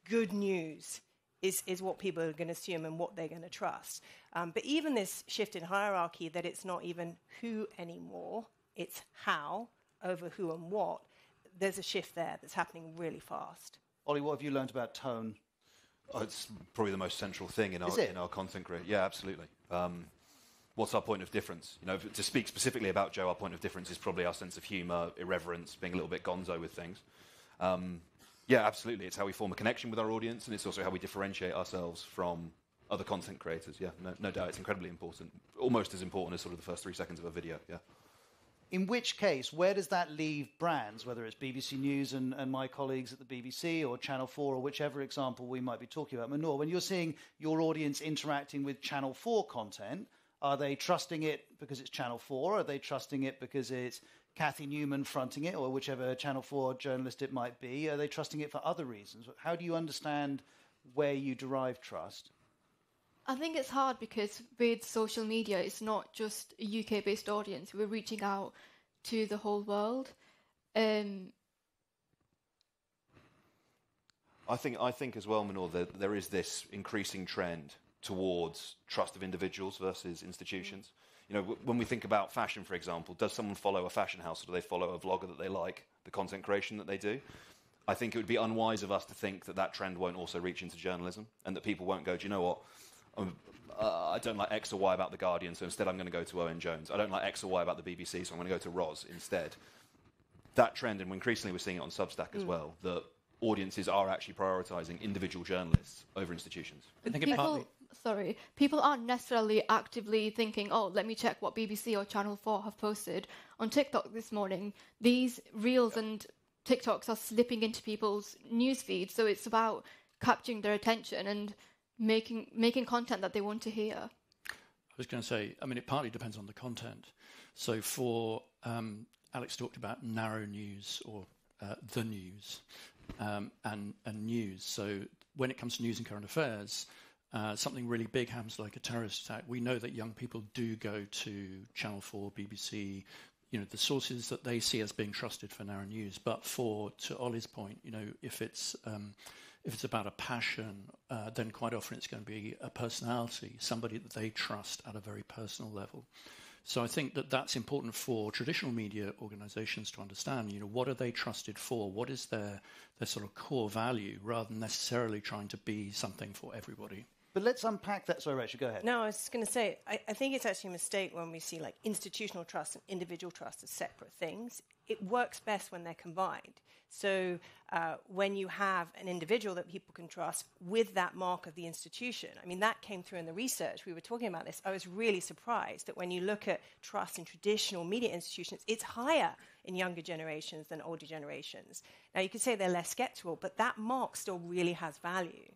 good news is what people are going to assume and what they're going to trust. But even this shift in hierarchy, that it's not even who anymore, it's how over who and what, there's a shift there that's happening really fast. Ollie, what have you learned about tone? Oh, it's probably the most central thing in our content career. Yeah, absolutely. What's our point of difference? You know, to speak specifically about Joe, our point of difference is probably our sense of humour, irreverence, being a little bit gonzo with things. Yeah, absolutely. It's how we form a connection with our audience, and it's also how we differentiate ourselves from other content creators. Yeah, no doubt, it's incredibly important. Almost as important as sort of the first 3 seconds of a video. Yeah. In which case, where does that leave brands, whether it's BBC News and my colleagues at the BBC or Channel 4 or whichever example we might be talking about? Mahnoor, when you're seeing your audience interacting with Channel 4 content, are they trusting it because it's Channel 4? Are they trusting it because it's Kathy Newman fronting it, or whichever Channel 4 journalist it might be? Are they trusting it for other reasons? How do you understand where you derive trust? I think it's hard because with social media, it's not just a UK-based audience. We're reaching out to the whole world. I think as well, Mahnoor, that there is this increasing trend towards trust of individuals versus institutions. You know, when we think about fashion, for example, does someone follow a fashion house, or do they follow a vlogger that they like, the content creation that they do? I think it would be unwise of us to think that that trend won't also reach into journalism, and that people won't go, do you know what? I don't like X or Y about The Guardian, so instead I'm going to go to Owen Jones. I don't like X or Y about the BBC, so I'm going to go to Roz instead. That trend, and increasingly we're seeing it on Substack as well, that audiences are actually prioritising individual journalists over institutions. People aren't necessarily actively thinking, oh, let me check what BBC or Channel 4 have posted on TikTok this morning. These reels and TikToks are slipping into people's news feeds, so it's about capturing their attention and making content that they want to hear. I was going to say, I mean, it partly depends on the content. So for Alex talked about narrow news or the news and news. So when it comes to news and current affairs, something really big happens like a terrorist attack. We know that young people do go to Channel 4, BBC, you know, the sources that they see as being trusted for narrow news. But to Ollie's point, you know, if it's about a passion, then quite often it's going to be a personality, somebody that they trust at a very personal level. So I think that that's important for traditional media organisations to understand, you know, what are they trusted for? What is their sort of core value, rather than necessarily trying to be something for everybody? But let's unpack that. Sorry, Rachel, go ahead. No, I was just going to say, I think it's actually a mistake when we see like institutional trust and individual trust as separate things. It works best when they're combined. So when you have an individual that people can trust with that mark of the institution, I mean, that came through in the research. We were talking about this. I was really surprised that when you look at trust in traditional media institutions, it's higher in younger generations than older generations. Now, you could say they're less skeptical, but that mark still really has value.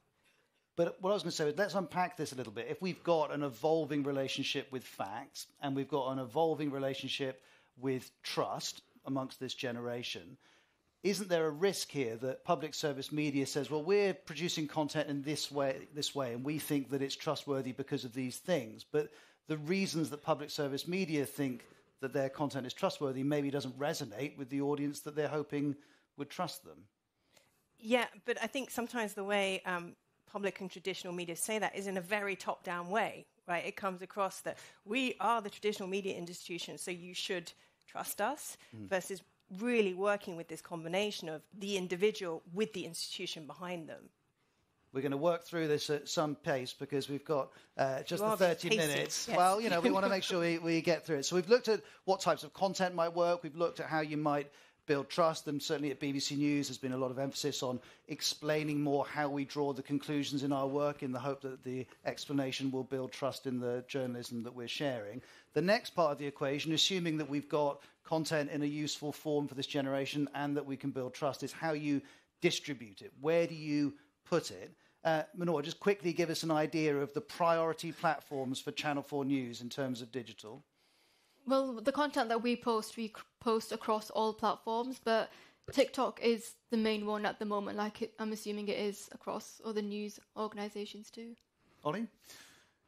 But what I was going to say is let's unpack this a little bit. If we've got an evolving relationship with facts and we've got an evolving relationship with trust amongst this generation, isn't there a risk here that public service media says, well, we're producing content in this way, and we think that it's trustworthy because of these things, but the reasons that public service media think that their content is trustworthy maybe doesn't resonate with the audience that they're hoping would trust them? Yeah, but I think sometimes the way public and traditional media say that is in a very top-down way, right? It comes across that we are the traditional media institution, so you should trust us, versus really working with this combination of the individual with the institution behind them. We're going to work through this at some pace because we've got just the 30 minutes. Yes. Well, we want to make sure we get through it. So we've looked at what types of content might work. We've looked at how you might build trust, and certainly at BBC News there's been a lot of emphasis on explaining more how we draw the conclusions in our work in the hope that the explanation will build trust in the journalism that we're sharing. The next part of the equation, assuming that we've got content in a useful form for this generation and that we can build trust, is how you distribute it. Where do you put it? Mahnoor, just quickly give us an idea of the priority platforms for Channel 4 News in terms of digital. Well, the content that we post across all platforms, but TikTok is the main one at the moment. I'm assuming it is across other news organisations too. Ollie?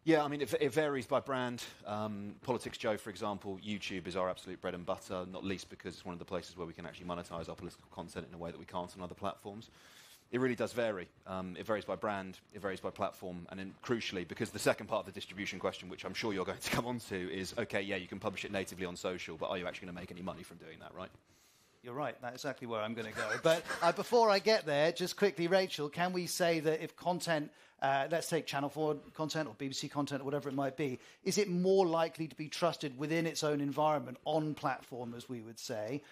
Yeah, I mean, it varies by brand. Politics Joe, for example, YouTube is our absolute bread and butter, not least because it's one of the places where we can actually monetize our political content in a way that we can't on other platforms. It really does vary. It varies by brand, it varies by platform, and then crucially, because the second part of the distribution question, which I'm sure you're going to come on to, is, okay, yeah, you can publish it natively on social, but are you actually going to make any money from doing that, right? You're right, that's exactly where I'm going to go. But before I get there, just quickly, Rachel, can we say that if content, let's take Channel 4 content or BBC content or whatever it might be, is it more likely to be trusted within its own environment, on platform, as we would say,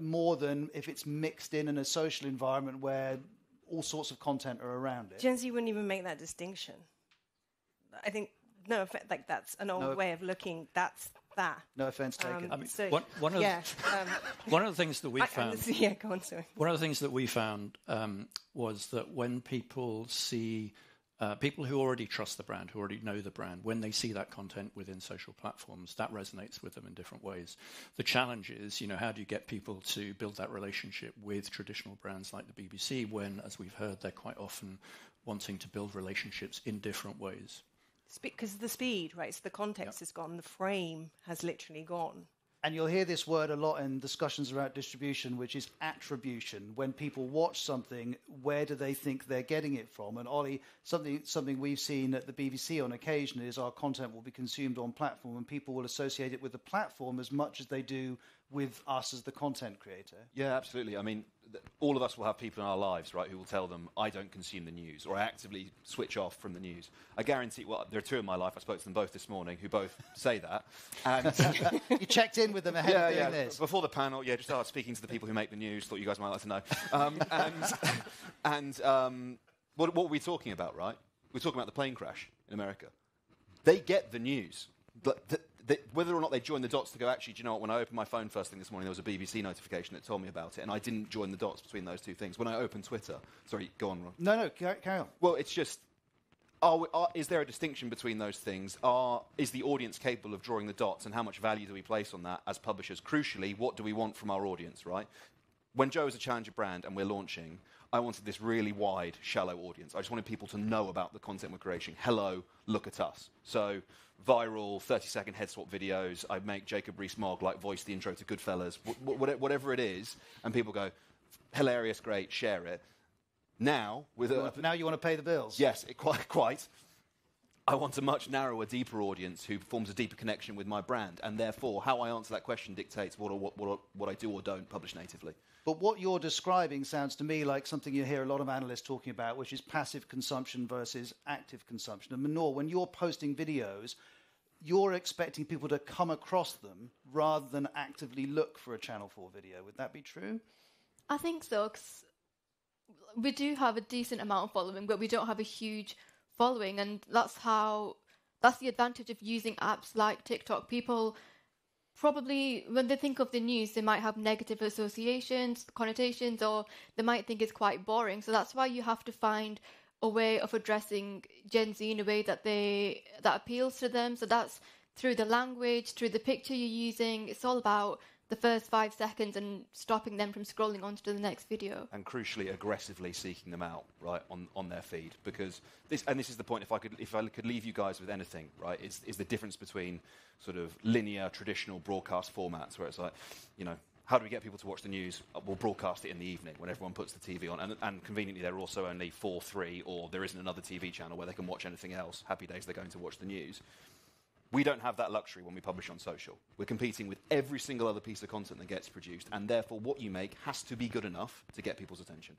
more than if it's mixed in a social environment where all sorts of content are around it? Gen Z wouldn't even make that distinction. I think, that's an old way of looking. That's that. No offence taken. I mean, one of the things that we found. Go on, sorry. One of the things that we found was that when people see people who already trust the brand, who already know the brand, when they see that content within social platforms, that resonates with them in different ways. The challenge is, how do you get people to build that relationship with traditional brands like the BBC when, as we've heard, they're quite often wanting to build relationships in different ways? Because of the speed, right? So the context is gone, the frame has literally gone. And you'll hear this word a lot in discussions around distribution, which is attribution. When people watch something, where do they think they're getting it from? And Ollie, something we've seen at the BBC on occasion is our content will be consumed on platform and people will associate it with the platform as much as they do with us as the content creator. Yeah, absolutely. I mean, all of us will have people in our lives, right, who will tell them, I don't consume the news, or I actively switch off from the news. I guarantee, there are two in my life, I spoke to them both this morning, who both say that. And you checked in with them ahead of doing this? Before the panel, just started speaking to the people who make the news, thought you guys might like to know. What were we talking about, right? We're talking about the plane crash in America. They get the news, but whether or not they join the dots to go, actually, do you know what, when I opened my phone first thing this morning, there was a BBC notification that told me about it, and I didn't join the dots between those two things. When I opened Twitter... Sorry, go on, Ron. No, carry on. Well, it's just... is there a distinction between those things? Is the audience capable of drawing the dots, and how much value do we place on that as publishers? Crucially, what do we want from our audience, right? When Joe is a challenger brand and we're launching, I wanted this really wide, shallow audience. I just wanted people to know about the content we're creating. Hello, look at us. So... viral 30-second head swap videos. I make Jacob Rees-Mogg voice the intro to Goodfellas, whatever it is, and people go, hilarious, great, share it. Now you want to pay the bills? Yes, quite. I want a much narrower, deeper audience who forms a deeper connection with my brand, and therefore how I answer that question dictates what I do or don't publish natively. But what you're describing sounds to me like something you hear a lot of analysts talking about, which is passive consumption versus active consumption. And Mahnoor, when you're posting videos, you're expecting people to come across them rather than actively look for a Channel 4 video. Would that be true? I think so, 'cause we do have a decent amount of following, but we don't have a huge following, and that's the advantage of using apps like TikTok. People probably, when they think of the news, they might have negative associations, connotations, or they might think it's quite boring. So that's why you have to find a way of addressing Gen Z in a way that appeals to them. So that's through the language, through the picture you're using. It's all about the first 5 seconds and stopping them from scrolling on to the next video. And crucially, aggressively seeking them out, right, on their feed. Because this is the point, if I could leave you guys with anything, right, is the difference between sort of linear, traditional broadcast formats, where it's like, how do we get people to watch the news? We'll broadcast it in the evening when everyone puts the TV on. And conveniently, there are also only 4-3, or there isn't another TV channel where they can watch anything else. Happy days, they're going to watch the news. We don't have that luxury when we publish on social. We're competing with every single other piece of content that gets produced, and therefore what you make has to be good enough to get people's attention.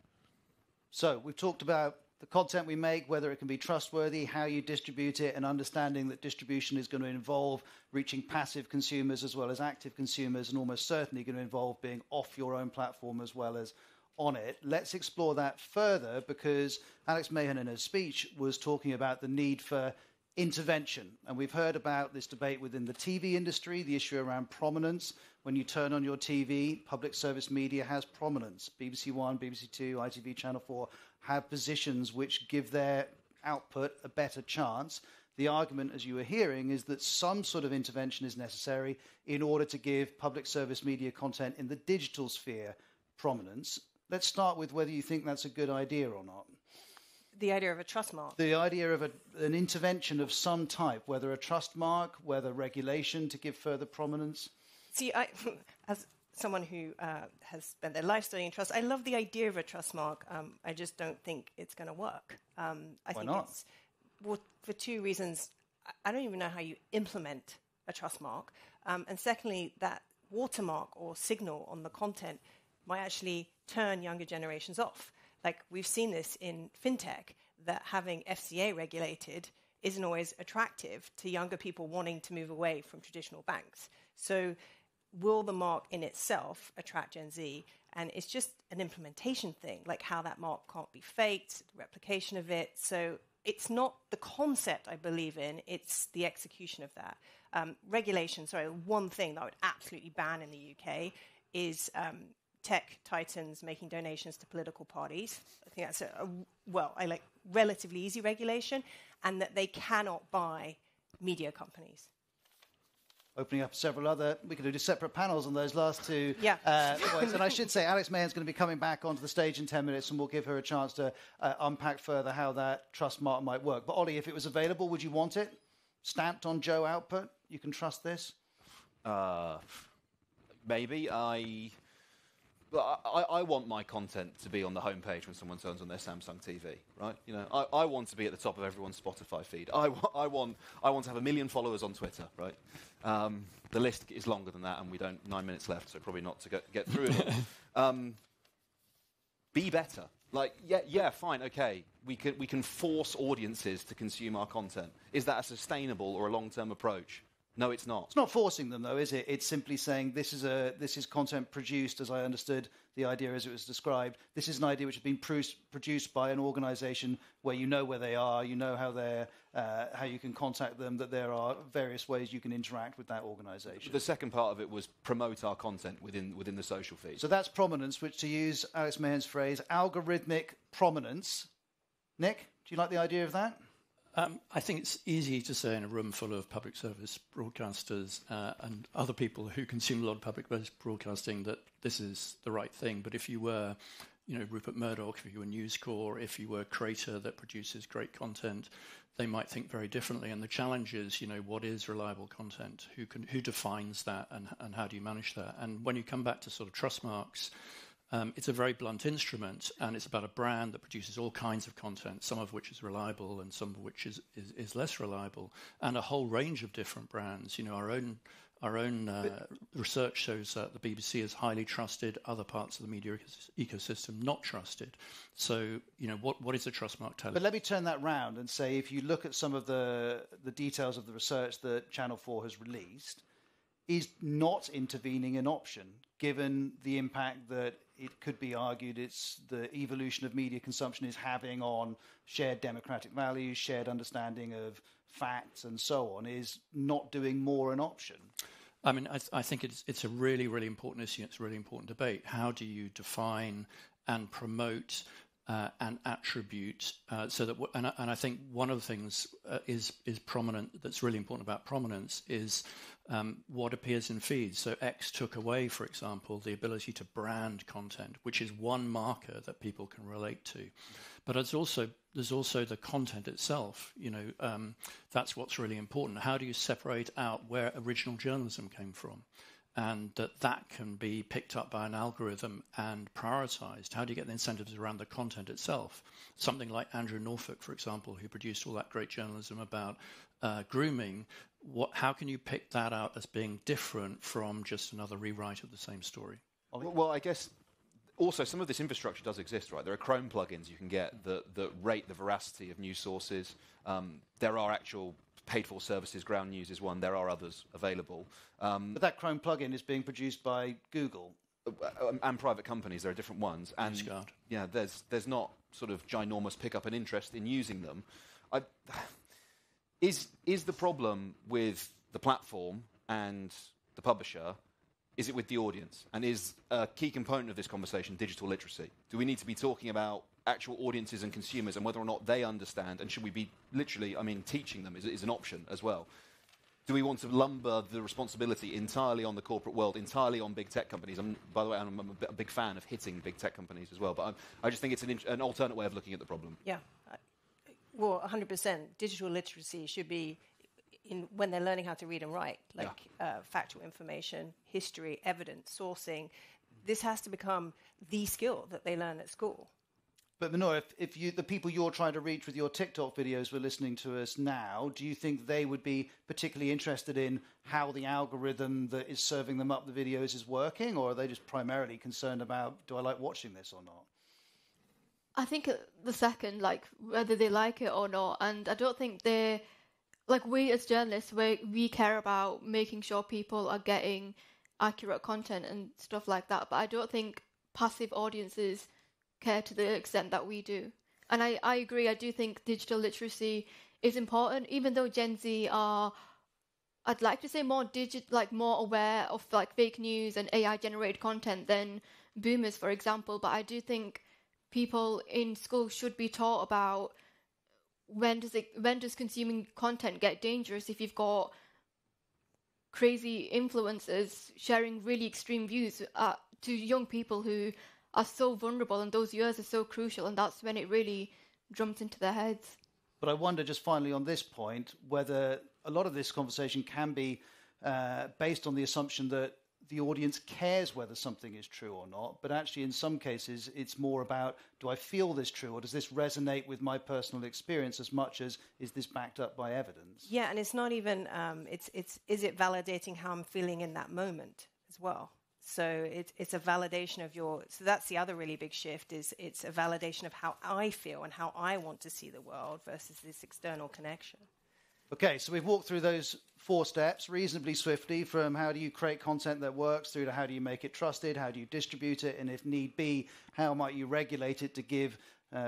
So we've talked about the content we make, whether it can be trustworthy, how you distribute it, and understanding that distribution is going to involve reaching passive consumers as well as active consumers, and almost certainly going to involve being off your own platform as well as on it. Let's explore that further, because Alex Mahon in her speech was talking about the need for intervention. And we've heard about this debate within the TV industry, the issue around prominence. When you turn on your TV, public service media has prominence. BBC One, BBC Two, ITV, Channel 4 have positions which give their output a better chance. The argument, as you were hearing, is that some sort of intervention is necessary in order to give public service media content in the digital sphere prominence. Let's start with whether you think that's a good idea or not. The idea of a trust mark. The idea of an intervention of some type, whether a trust mark, whether regulation to give further prominence. See, as someone who has spent their life studying trust, I love the idea of a trust mark. I just don't think it's going to work. Why not? For 2 reasons. I don't even know how you implement a trust mark. And secondly, that watermark or signal on the content might actually turn younger generations off. Like, we've seen this in fintech, that having FCA regulated isn't always attractive to younger people wanting to move away from traditional banks. So will the mark in itself attract Gen Z? And it's just an implementation thing, like how that mark can't be faked, the replication of it. So it's not the concept I believe in, it's the execution of that. Regulation, one thing that I would absolutely ban in the UK is tech titans making donations to political parties. I think that's relatively easy regulation, and that they cannot buy media companies. Opening up several other, we could do separate panels on those last 2 points. And I should say, Alex Mahon's going to be coming back onto the stage in 10 minutes, and we'll give her a chance to unpack further how that trust mark might work. But Ollie, if it was available, would you want it? Stamped on Joe output? You can trust this? Maybe. I want my content to be on the homepage when someone turns on their Samsung TV, right? I want to be at the top of everyone's Spotify feed. I want to have 1 million followers on Twitter, right? The list is longer than that, and we don't 9 minutes left, so probably not to get through it all. Be better. Fine, okay. We can force audiences to consume our content. Is that a sustainable or a long-term approach? No, it's not. It's not forcing them, though, is it? It's simply saying this is content produced, as I understood the idea as it was described. This is an idea which has been produced by an organisation where you know where they are, you know how you can contact them, that there are various ways you can interact with that organisation. The second part of it was promote our content within the social feed. So that's prominence, which, to use Alex Mahon's phrase, algorithmic prominence. Nick, do you like the idea of that? I think it's easy to say in a room full of public service broadcasters and other people who consume a lot of public broadcasting that this is the right thing. But if you were, Rupert Murdoch, if you were News Corp, if you were a creator that produces great content, they might think very differently. And the challenge is, what is reliable content? Who defines that, and how do you manage that? And when you come back to sort of trust marks, it's a very blunt instrument, and it's about a brand that produces all kinds of content, some of which is reliable and some of which is less reliable, and a whole range of different brands. Our own research shows that the BBC is highly trusted, other parts of the media ecosystem not trusted. So, what is a trust mark telling? But let me turn that round and say, if you look at some of the details of the research that Channel 4 has released, is not intervening an option, given the impact that it could be argued it's the evolution of media consumption is having on shared democratic values, shared understanding of facts and so on, is not doing more an option? I mean, I think it's a really, really important issue. It's a really important debate. How do you define and promote and attribute, so that and I think one of the things is prominent, that's really important about prominence, is what appears in feeds. So X took away, for example, the ability to brand content, which is one marker that people can relate to. But there's also the content itself. That's what's really important. How do you separate out where original journalism came from? And that can be picked up by an algorithm and prioritized. How do you get the incentives around the content itself? Something like Andrew Norfolk, for example, who produced all that great journalism about grooming. How can you pick that out as being different from just another rewrite of the same story? Well, I guess also some of this infrastructure does exist, right? There are Chrome plugins you can get that rate the veracity of news sources. There are actual paid-for services. Ground News is one. There are others available. But that Chrome plugin is being produced by Google. And private companies. There are different ones. And yeah, there's not sort of ginormous pickup and interest in using them. Is the problem with the platform and the publisher? Is it with the audience? And is a key component of this conversation digital literacy? Do we need to be talking about actual audiences and consumers and whether or not they understand, and should we be literally, teaching them is an option as well? Do we want to lumber the responsibility entirely on the corporate world, entirely on big tech companies? By the way, I'm a big fan of hitting big tech companies as well, but I just think it's an alternate way of looking at the problem. Yeah. Well, 100%. Digital literacy should be when they're learning how to read and write, factual information, history, evidence, sourcing. This has to become the skill that they learn at school. But Mahnoor, if the people you're trying to reach with your TikTok videos were listening to us now, do you think they would be particularly interested in how the algorithm that is serving them up the videos is working, or are they just primarily concerned about, do I like watching this or not? I think the second, whether they like it or not, and I don't think they're, we as journalists, we care about making sure people are getting accurate content and stuff like that, but I don't think passive audiences care to the extent that we do. And I agree, I do think digital literacy is important, even though Gen Z are, I'd like to say more more aware of fake news and AI generated content than boomers, for example. But I do think people in school should be taught about when does consuming content get dangerous if you've got crazy influencers sharing really extreme views to young people who are so vulnerable, and those years are so crucial, and that's when it really jumps into their heads. But I wonder, just finally on this point, whether a lot of this conversation can be based on the assumption that the audience cares whether something is true or not, but actually in some cases it's more about, do I feel this true, or does this resonate with my personal experience as much as, is this backed up by evidence? Yeah, and it's not even, is it validating how I'm feeling in that moment as well? So it's a validation of so that's the other really big shift, is it's a validation of how I feel and how I want to see the world versus this external connection. Okay, so we've walked through those 4 steps reasonably swiftly, from how do you create content that works through to how do you make it trusted, how do you distribute it, and if need be, how might you regulate it to give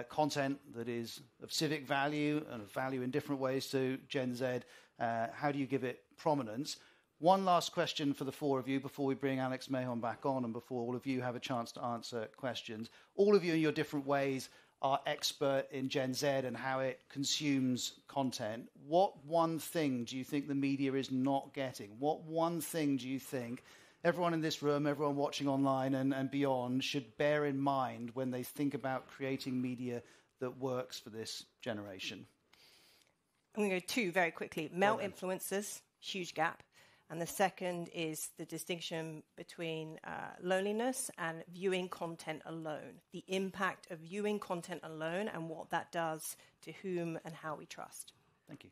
content that is of civic value and of value in different ways to Gen Z. How do you give it prominence? One last question for the 4 of you before we bring Alex Mahon back on and before all of you have a chance to answer questions. All of you in your different ways are expert in Gen Z and how it consumes content. What one thing do you think the media is not getting? What one thing do you think everyone in this room, everyone watching online and beyond should bear in mind when they think about creating media that works for this generation? I'm going to go 2 very quickly. Male influencers, huge gap. And the second is the distinction between loneliness and viewing content alone. The impact of viewing content alone and what that does to whom and how we trust. Thank you.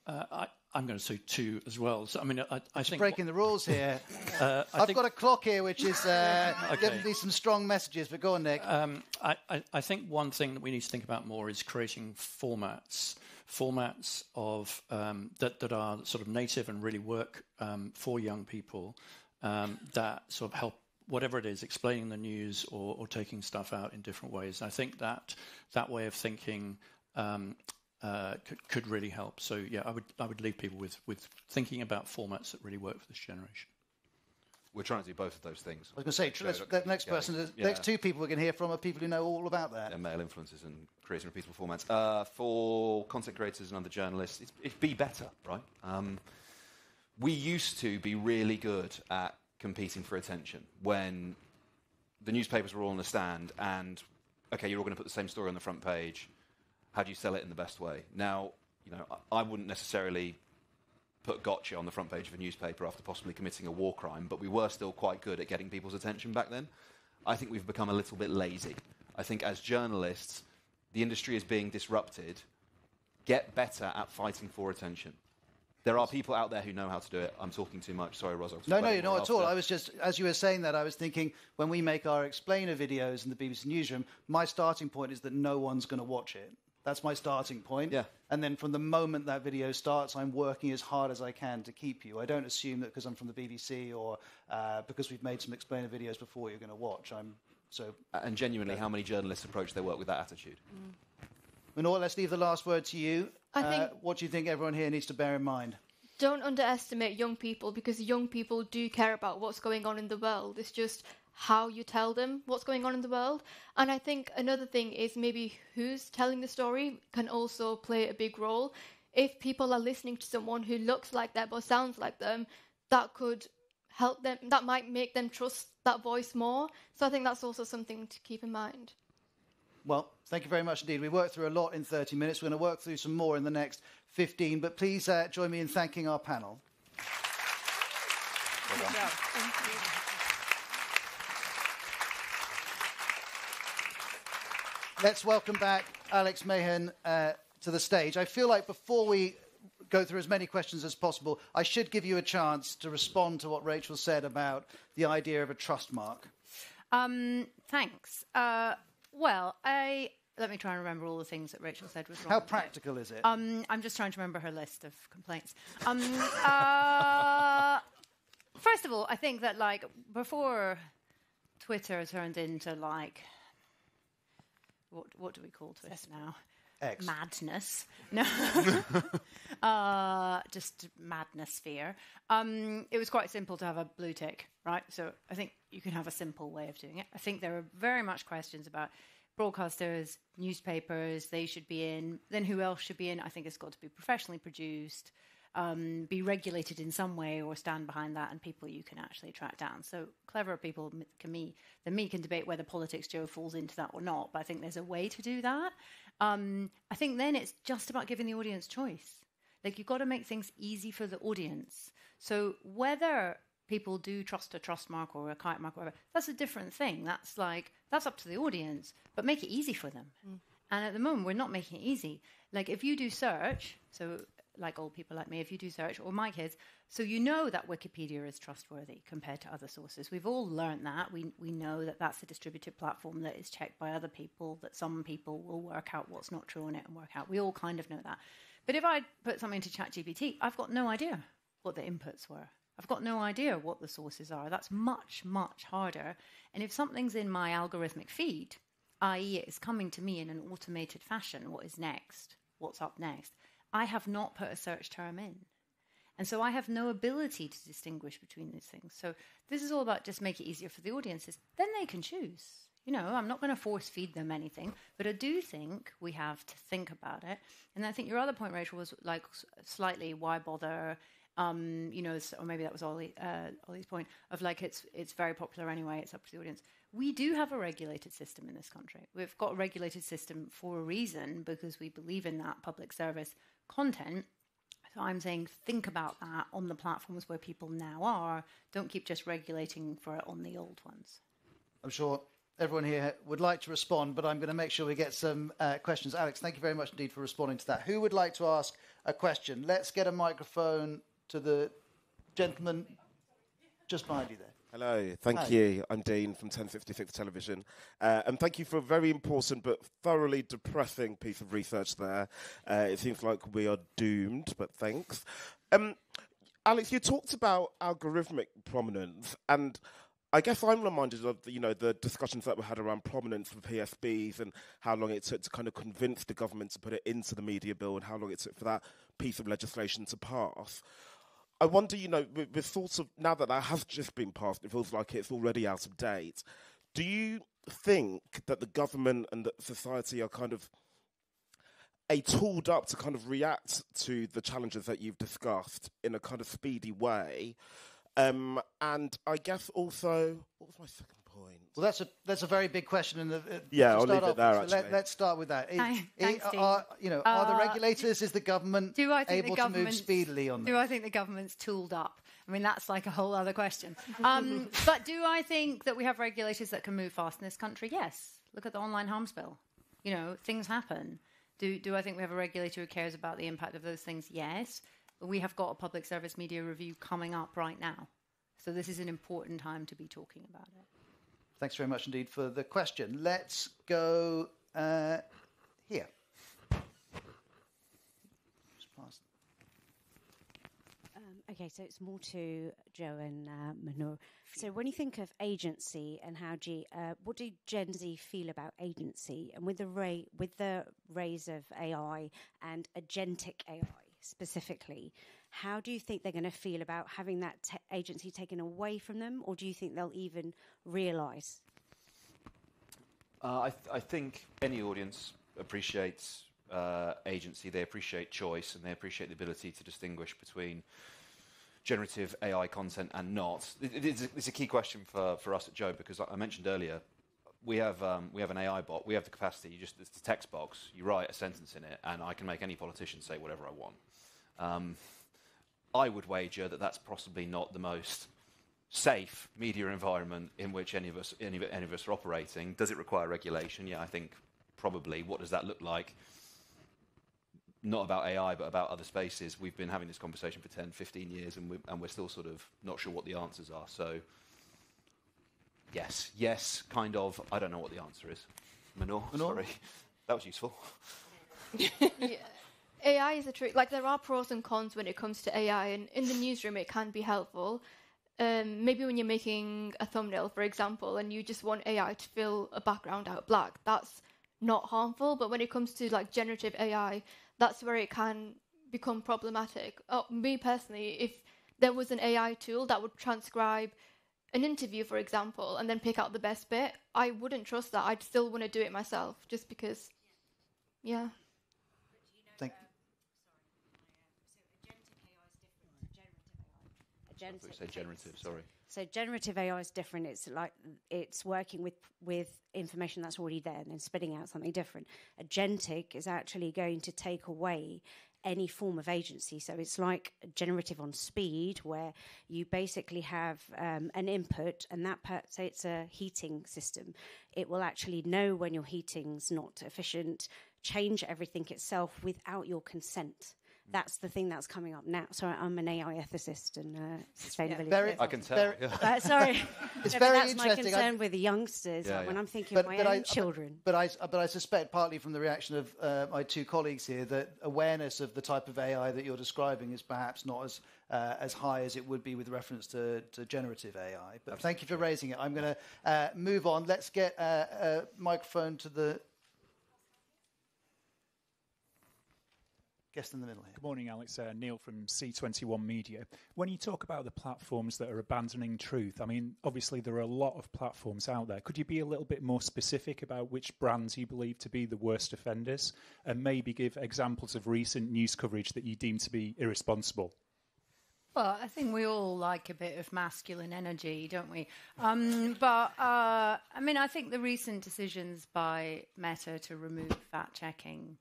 I'm going to say 2 as well. So, I think breaking the rules here. I've got a clock here which is giving me some strong messages, but go on, Nick. I think one thing that we need to think about more is creating formats of that are sort of native and really work for young people, that sort of help, whatever it is, explaining the news or taking stuff out in different ways. And I think that way of thinking could really help. So yeah, I would leave people with thinking about formats that really work for this generation. We're trying to do both of those things. I was going to say, the next person, the next two people we're going to hear from are people who know all about that. Yeah, male influencers and creating repeatable formats. For content creators and other journalists, it's be better, right? We used to be really good at competing for attention when the newspapers were all on the stand and, okay, you're all going to put the same story on the front page. How do you sell it in the best way? Now, I wouldn't necessarily put gotcha on the front page of a newspaper after possibly committing a war crime, but we were still quite good at getting people's attention back then. I think we've become a little bit lazy. I think as journalists, the industry is being disrupted. Get better at fighting for attention. There are people out there who know how to do it. I'm talking too much. Sorry, Ros. No, you're not at all. I was just, as you were saying that, I was thinking when we make our explainer videos in the BBC Newsroom, my starting point is that no one's going to watch it. That's my starting point. Yeah. And then from the moment that video starts, I'm working as hard as I can to keep you. I don't assume that because I'm from the BBC or because we've made some explainer videos before you're going to watch. And genuinely, how many journalists approach their work with that attitude? Mahnoor, let's leave the last word to you. What do you think everyone here needs to bear in mind? Don't underestimate young people, because young people do care about what's going on in the world. It's just how you tell them what's going on in the world. And I think another thing is maybe who's telling the story can also play a big role. If people are listening to someone who looks like them or sounds like them, that could help them, that might make them trust that voice more. So I think that's also something to keep in mind. Well, thank you very much indeed. We worked through a lot in 30 minutes. We're going to work through some more in the next 15, but please join me in thanking our panel. Well done. Thank you. Let's welcome back Alex Mahon to the stage. I feel like before we go through as many questions as possible, I should give you a chance to respond to what Rachel said about the idea of a trust mark. Thanks. Let me try and remember all the things that Rachel said was wrong. How practical is it? I'm just trying to remember her list of complaints. First of all, I think that, before Twitter turned into, what do we call Twitter now? X. Madness. No. Just madness sphere. It was quite simple to have a blue tick, right? So I think you can have a simple way of doing it. I think there are very much questions about broadcasters, newspapers, they should be in. Then who else should be in? I think it's got to be professionally produced, be regulated in some way or stand behind that, and people you can actually track down. So cleverer people than me can debate whether Politics Joe falls into that or not, but I think there's a way to do that. I think then it's just about giving the audience choice. You've got to make things easy for the audience. So whether people do trust a trust mark or a kite mark or whatever, that's a different thing. That's up to the audience, but make it easy for them. And at the moment, we're not making it easy. If you do search, so old people like me, if you do search, or my kids, so you know that Wikipedia is trustworthy compared to other sources. We've all learned that. We know that that's a distributed platform that is checked by other people, that some people will work out what's not true on it and work out. We all kind of know that. But if I put something to ChatGPT, I've got no idea what the inputs were. I've got no idea what the sources are. That's much, much harder. And if something's in my algorithmic feed, i.e. it's coming to me in an automated fashion, what is next, what's up next, I have not put a search term in. And so I have no ability to distinguish between these things. So this is all about just make it easier for the audiences. Then they can choose. I'm not going to force feed them anything, but I do think we have to think about it. And I think your other point, Rachel, was slightly why bother, or maybe that was Ollie's point of it's very popular anyway, it's up to the audience. We do have a regulated system in this country. We've got a regulated system for a reason, because we believe in that public service content. So I'm saying think about that on the platforms where people now are. Don't keep just regulating for it on the old ones. I'm sure everyone here would like to respond, but I'm going to make sure we get some questions. Alex, thank you very much indeed for responding to that. Who would like to ask a question? Let's get a microphone to the gentleman just behind you there. Hello, thank you. I'm Dean from 1056 Television. And thank you for a very important but thoroughly depressing piece of research there. It seems like we are doomed, but thanks. Alex, you talked about algorithmic prominence, and I guess I'm reminded of the discussions that we had around prominence for PSBs and how long it took to kind of convince the government to put it into the media bill and how long it took for that piece of legislation to pass. I wonder, with sort of, now that has just been passed, it feels like it's already out of date. Do you think that the government and the society are kind of tooled up to kind of react to the challenges that you've discussed in a kind of speedy way? And I guess also, what was my second point? Well, that's a very big question. And I'll leave it there. Actually, let's start with that. Thanks, are the regulators? Is the government able to move speedily on that? Do I think the government's tooled up? I mean, that's like a whole other question. But do I think that we have regulators that can move fast in this country? Yes. Look at the online harms bill. Things happen. Do I think we have a regulator who cares about the impact of those things? Yes. But we have got a public service media review coming up right now. So this is an important time to be talking about it. Thanks very much indeed for the question. Let's go here. Okay, so it's more to Joe and Mahnoor. So when you think of agency and what do Gen Z feel about agency? And with the rise of AI and agentic AI specifically, how do you think they're going to feel about having that agency taken away from them, or do you think they'll even realise? I think any audience appreciates agency, they appreciate choice, and they appreciate the ability to distinguish between generative AI content and not. It's a key question for us at Joe, because I mentioned earlier, we have an AI bot. We have the capacity. It's the text box. You write a sentence in it, and I can make any politician say whatever I want. I would wager that that's possibly not the most safe media environment in which any of us are operating. Does it require regulation? Yeah, I think probably. What does that look like? Not about AI, but about other spaces. We've been having this conversation for 10, 15 years, and we're still sort of not sure what the answers are. So, yes, kind of. I don't know what the answer is. Mahnoor? Sorry. That was useful. Yeah. AI is a trick. Like, there are pros and cons when it comes to AI, and in the newsroom it can be helpful. Maybe when you're making a thumbnail, for example, and you just want AI to fill a background out black, that's not harmful. But when it comes to like generative AI, that's where it can become problematic. Me personally, if there was an AI tool that would transcribe an interview, for example, and then pick out the best bit, I wouldn't trust that. I'd still want to do it myself, just because, yeah. So generative AI is different. It's like it's working with information that's already there and then spitting out something different. Agentic is actually going to take away any form of agency. So it's like generative on speed, where you basically have an input, and say it's a heating system. It will actually know when your heating's not efficient, change everything itself without your consent. That's the thing that's coming up now. Sorry, I'm an AI ethicist and sustainability. I can tell. Sorry, it's very that's my concern with the youngsters. When I'm thinking of my own children. But I suspect, partly from the reaction of my two colleagues here, that awareness of the type of AI that you're describing is perhaps not as high as it would be with reference to generative AI. But thank you for raising it. I'm going to move on. Let's get a microphone to the guest in the middle here. Good morning, Alex. Neil from C21 Media. When you talk about the platforms that are abandoning truth, I mean, obviously there are a lot of platforms out there. Could you be a little bit more specific about which brands you believe to be the worst offenders, and maybe give examples of recent news coverage that you deem to be irresponsible? Well, I think we all like a bit of masculine energy, don't we? I mean, I think the recent decisions by Meta to remove fact-checking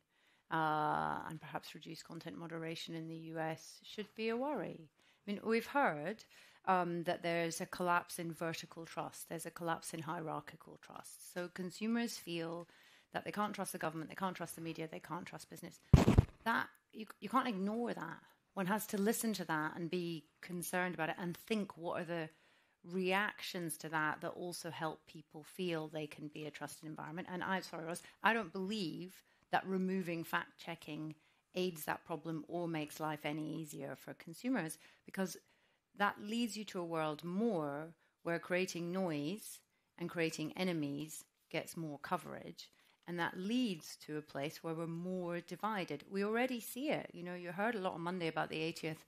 and perhaps reduce content moderation in the US should be a worry. I mean, we've heard that there's a collapse in vertical trust. There's a collapse in hierarchical trust. So consumers feel that they can't trust the government, they can't trust the media, they can't trust business. That you can't ignore that. One has to listen to that and be concerned about it and think, what are the reactions to that also help people feel they can be a trusted environment. And I don't believe that removing fact-checking aids that problem or makes life any easier for consumers, because that leads you to a world more where creating noise and creating enemies gets more coverage, and that leads to a place where we're more divided. We already see it. You know, you heard a lot on Monday about the 80th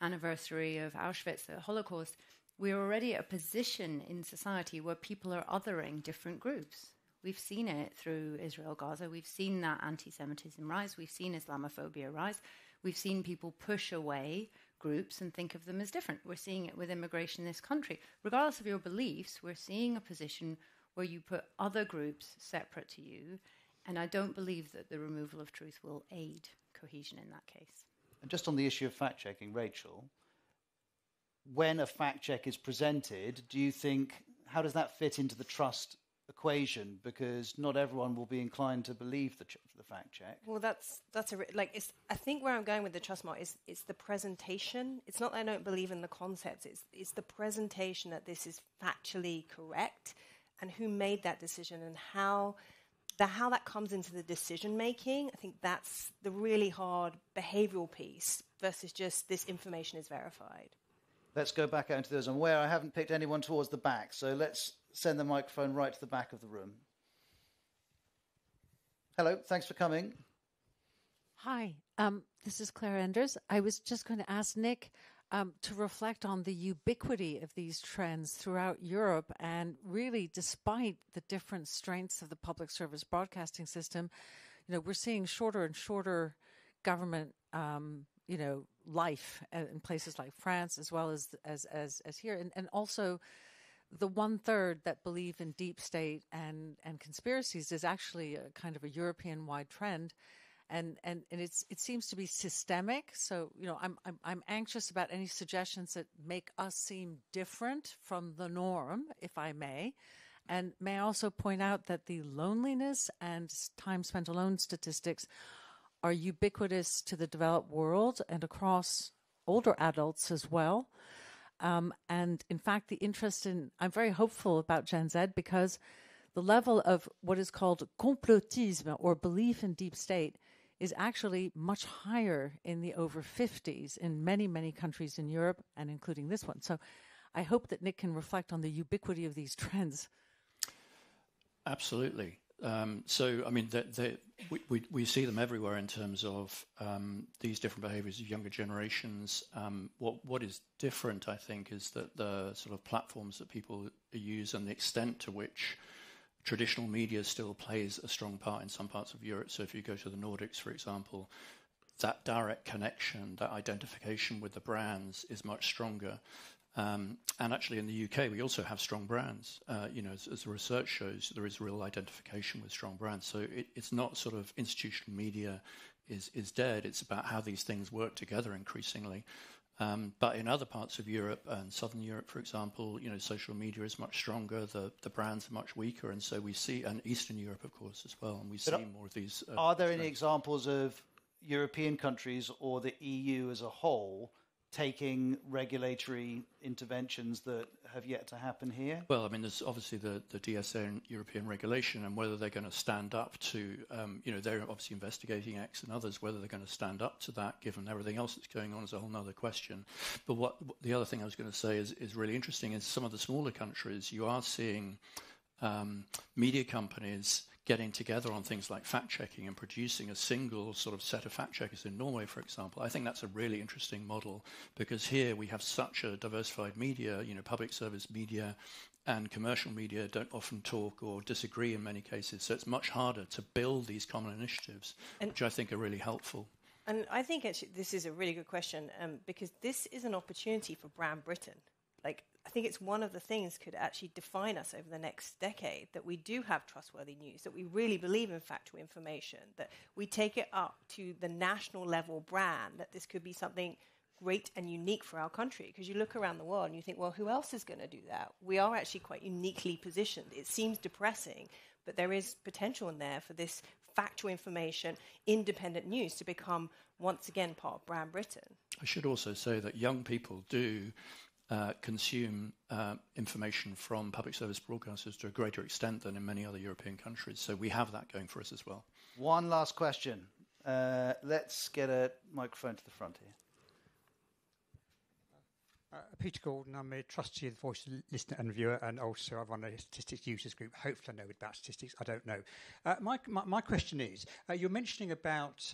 anniversary of Auschwitz, the Holocaust, we're already at a position in society where people are othering different groups. We've seen it through Israel-Gaza. We've seen that anti-Semitism rise. We've seen Islamophobia rise. We've seen people push away groups and think of them as different. We're seeing it with immigration in this country. Regardless of your beliefs, we're seeing a position where you put other groups separate to you, and I don't believe that the removal of truth will aid cohesion in that case. And just on the issue of fact-checking, Rachel, when a fact-check is presented, do you think, how does that fit into the trust equation? Because not everyone will be inclined to believe the fact-check. Well, I think where I'm going with the trust mark is it's the presentation. It's not that I don't believe in the concepts. It's the presentation that this is factually correct, and who made that decision, and how that comes into the decision making. I think that's the really hard behavioural piece versus just this information is verified. Let's go back out into those. I'm aware I haven't picked anyone towards the back, so let's send the microphone right to the back of the room. Hello, thanks for coming. Hi, this is Claire Enders. I was just going to ask Nick to reflect on the ubiquity of these trends throughout Europe, and really, despite the different strengths of the public service broadcasting system, we're seeing shorter and shorter government, life in places like France as well as here, and also the 1/3 that believe in deep state and conspiracies is actually a kind of a European-wide trend. And it seems to be systemic. So, I'm anxious about any suggestions that make us seem different from the norm, if I may. And may I also point out that the loneliness and time spent alone statistics are ubiquitous to the developed world and across older adults as well. And in fact, I'm very hopeful about Gen Z because the level of what is called complotisme, or belief in deep state, is actually much higher in the over 50s in many, many countries in Europe, and including this one. So I hope that Nick can reflect on the ubiquity of these trends. Absolutely. We see them everywhere in terms of these different behaviours of younger generations. What is different, I think, is that the sort of platforms that people use and the extent to which traditional media still plays a strong part in some parts of Europe. So if you go to the Nordics, for example, that direct connection, that identification with the brands is much stronger. And actually in the UK, we also have strong brands. As the research shows, there is real identification with strong brands. So it's not sort of institutional media is dead. It's about how these things work together increasingly. But in other parts of Europe, and Southern Europe, for example, social media is much stronger. The brands are much weaker. And so we see, and Eastern Europe, of course, as well. And we see more of these. Are there any examples of European countries or the EU as a whole taking regulatory interventions that have yet to happen here? Well, I mean, there's obviously the DSA and European regulation, and whether they're going to stand up to, they're obviously investigating X and others, whether they're going to stand up to that, given everything else that's going on, is a whole other question. But what the other thing I was going to say is really interesting is some of the smaller countries, you are seeing media companies getting together on things like fact-checking and producing a single sort of set of fact-checkers in Norway, for example. I think that's a really interesting model because here we have such a diversified media, public service media and commercial media don't often talk or disagree in many cases. So it's much harder to build these common initiatives, which I think are really helpful. And I think actually this is a really good question because this is an opportunity for Brand Britain. I think it's one of the things could actually define us over the next decade, that we do have trustworthy news, that we really believe in factual information, that we take it up to the national level brand, that this could be something great and unique for our country. Because you look around the world and you think, well, who else is going to do that? We are actually quite uniquely positioned. It seems depressing, but there is potential in there for this factual information, independent news to become, once again, part of Brand Britain. I should also say that young people do consume information from public service broadcasters to a greater extent than in many other European countries. So we have that going for us as well. One last question. Let's get a microphone to the front here. Peter Gordon, I'm a trustee of the Voice of the Listener and Viewer, and also I run a statistics users group. Hopefully I know about statistics, I don't know. My question is, you're mentioning about,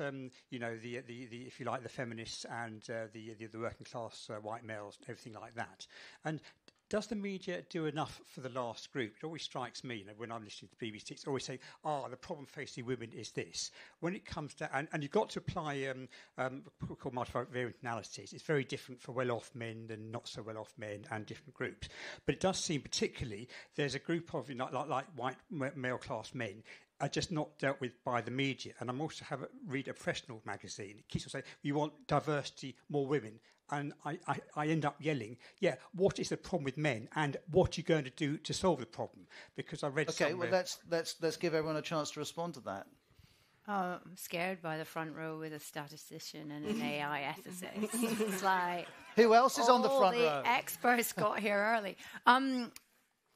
you know, the if you like, the feminists and the working class white males, everything like that. And does the media do enough for the last group? It always strikes me, you know, when I'm listening to BBC, it's always saying, the problem facing women is this. When it comes to, and you've got to apply what we call multivariate analysis. It's very different for well-off men than not so well-off men and different groups. But it does seem particularly, there's a group of, you know, like white male-class men are just not dealt with by the media. And I'm also read a professional magazine. It keeps on saying, we want diversity, more women. And I end up yelling, what is the problem with men, and what are you going to do to solve the problem? Because I read somewhere... well, let's give everyone a chance to respond to that. I'm scared by the front row with a statistician and an AI ethicist. It's like... Who else is on the front row? All the experts got here early.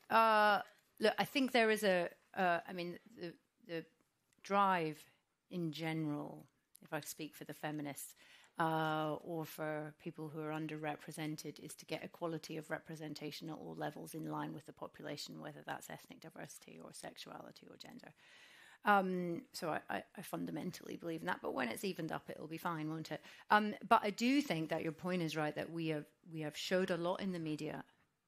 Look, I think there is the drive in general, if I speak for the feminists, or for people who are underrepresented, is to get equality of representation at all levels in line with the population, whether that's ethnic diversity or sexuality or gender. So I fundamentally believe in that. But when it's evened up, it'll be fine, won't it? But I do think that your point is right, that we have showed a lot in the media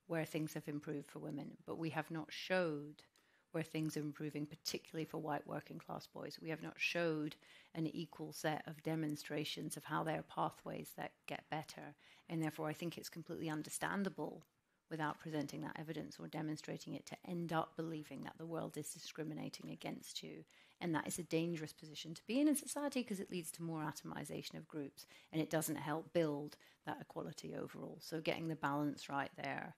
where things have improved for women, but we have not showed where things are improving, particularly for white working class boys. We have not showed an equal set of demonstrations of how there are pathways that get better. And therefore, I think it's completely understandable, without presenting that evidence or demonstrating it, to end up believing that the world is discriminating against you. And that is a dangerous position to be in society, because it leads to more atomization of groups, and it doesn't help build that equality overall. So getting the balance right there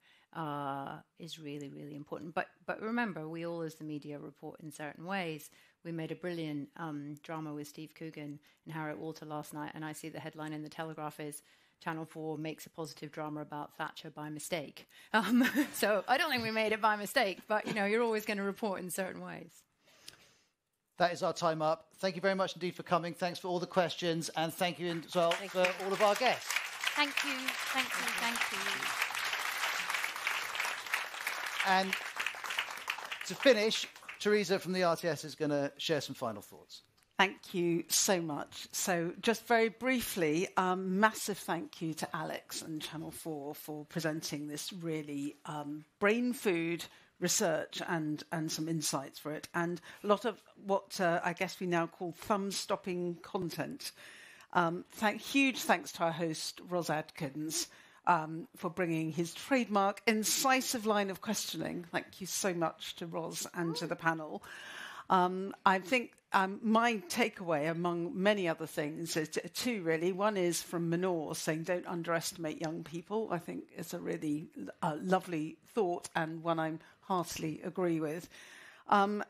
is really, really important. But remember, we all as the media report in certain ways. We made a brilliant drama with Steve Coogan and Harriet Walter last night, and I see the headline in the Telegraph is Channel 4 makes a positive drama about Thatcher by mistake. So I don't think we made it by mistake, but you know, you're always going to report in certain ways. That is our time up. Thank you very much indeed for coming. Thanks for all the questions, and thank you as well for all of our guests. Thank you, thank you, thank you. And to finish, Teresa from the RTS is going to share some final thoughts. Thank you so much. So just very briefly, massive thank you to Alex and Channel 4 for presenting this really brain food research and some insights for it, and a lot of what I guess we now call thumb-stopping content. Huge thanks to our host, Ros Atkins, for bringing his trademark incisive line of questioning. Thank you so much to Ros and to the panel. I think my takeaway, among many other things, is two, really. One is from Mahnoor saying, don't underestimate young people. I think it's a really lovely thought, and one I heartily agree with. I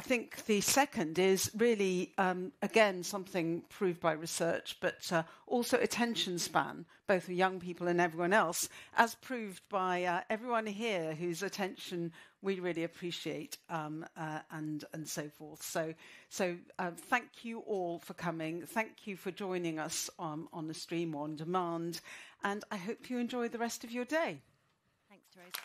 think the second is really, again, something proved by research, but also attention span, both for young people and everyone else, as proved by everyone here whose attention we really appreciate, and so forth. So thank you all for coming. Thank you for joining us on the stream or on demand, and I hope you enjoy the rest of your day. Thanks, Teresa.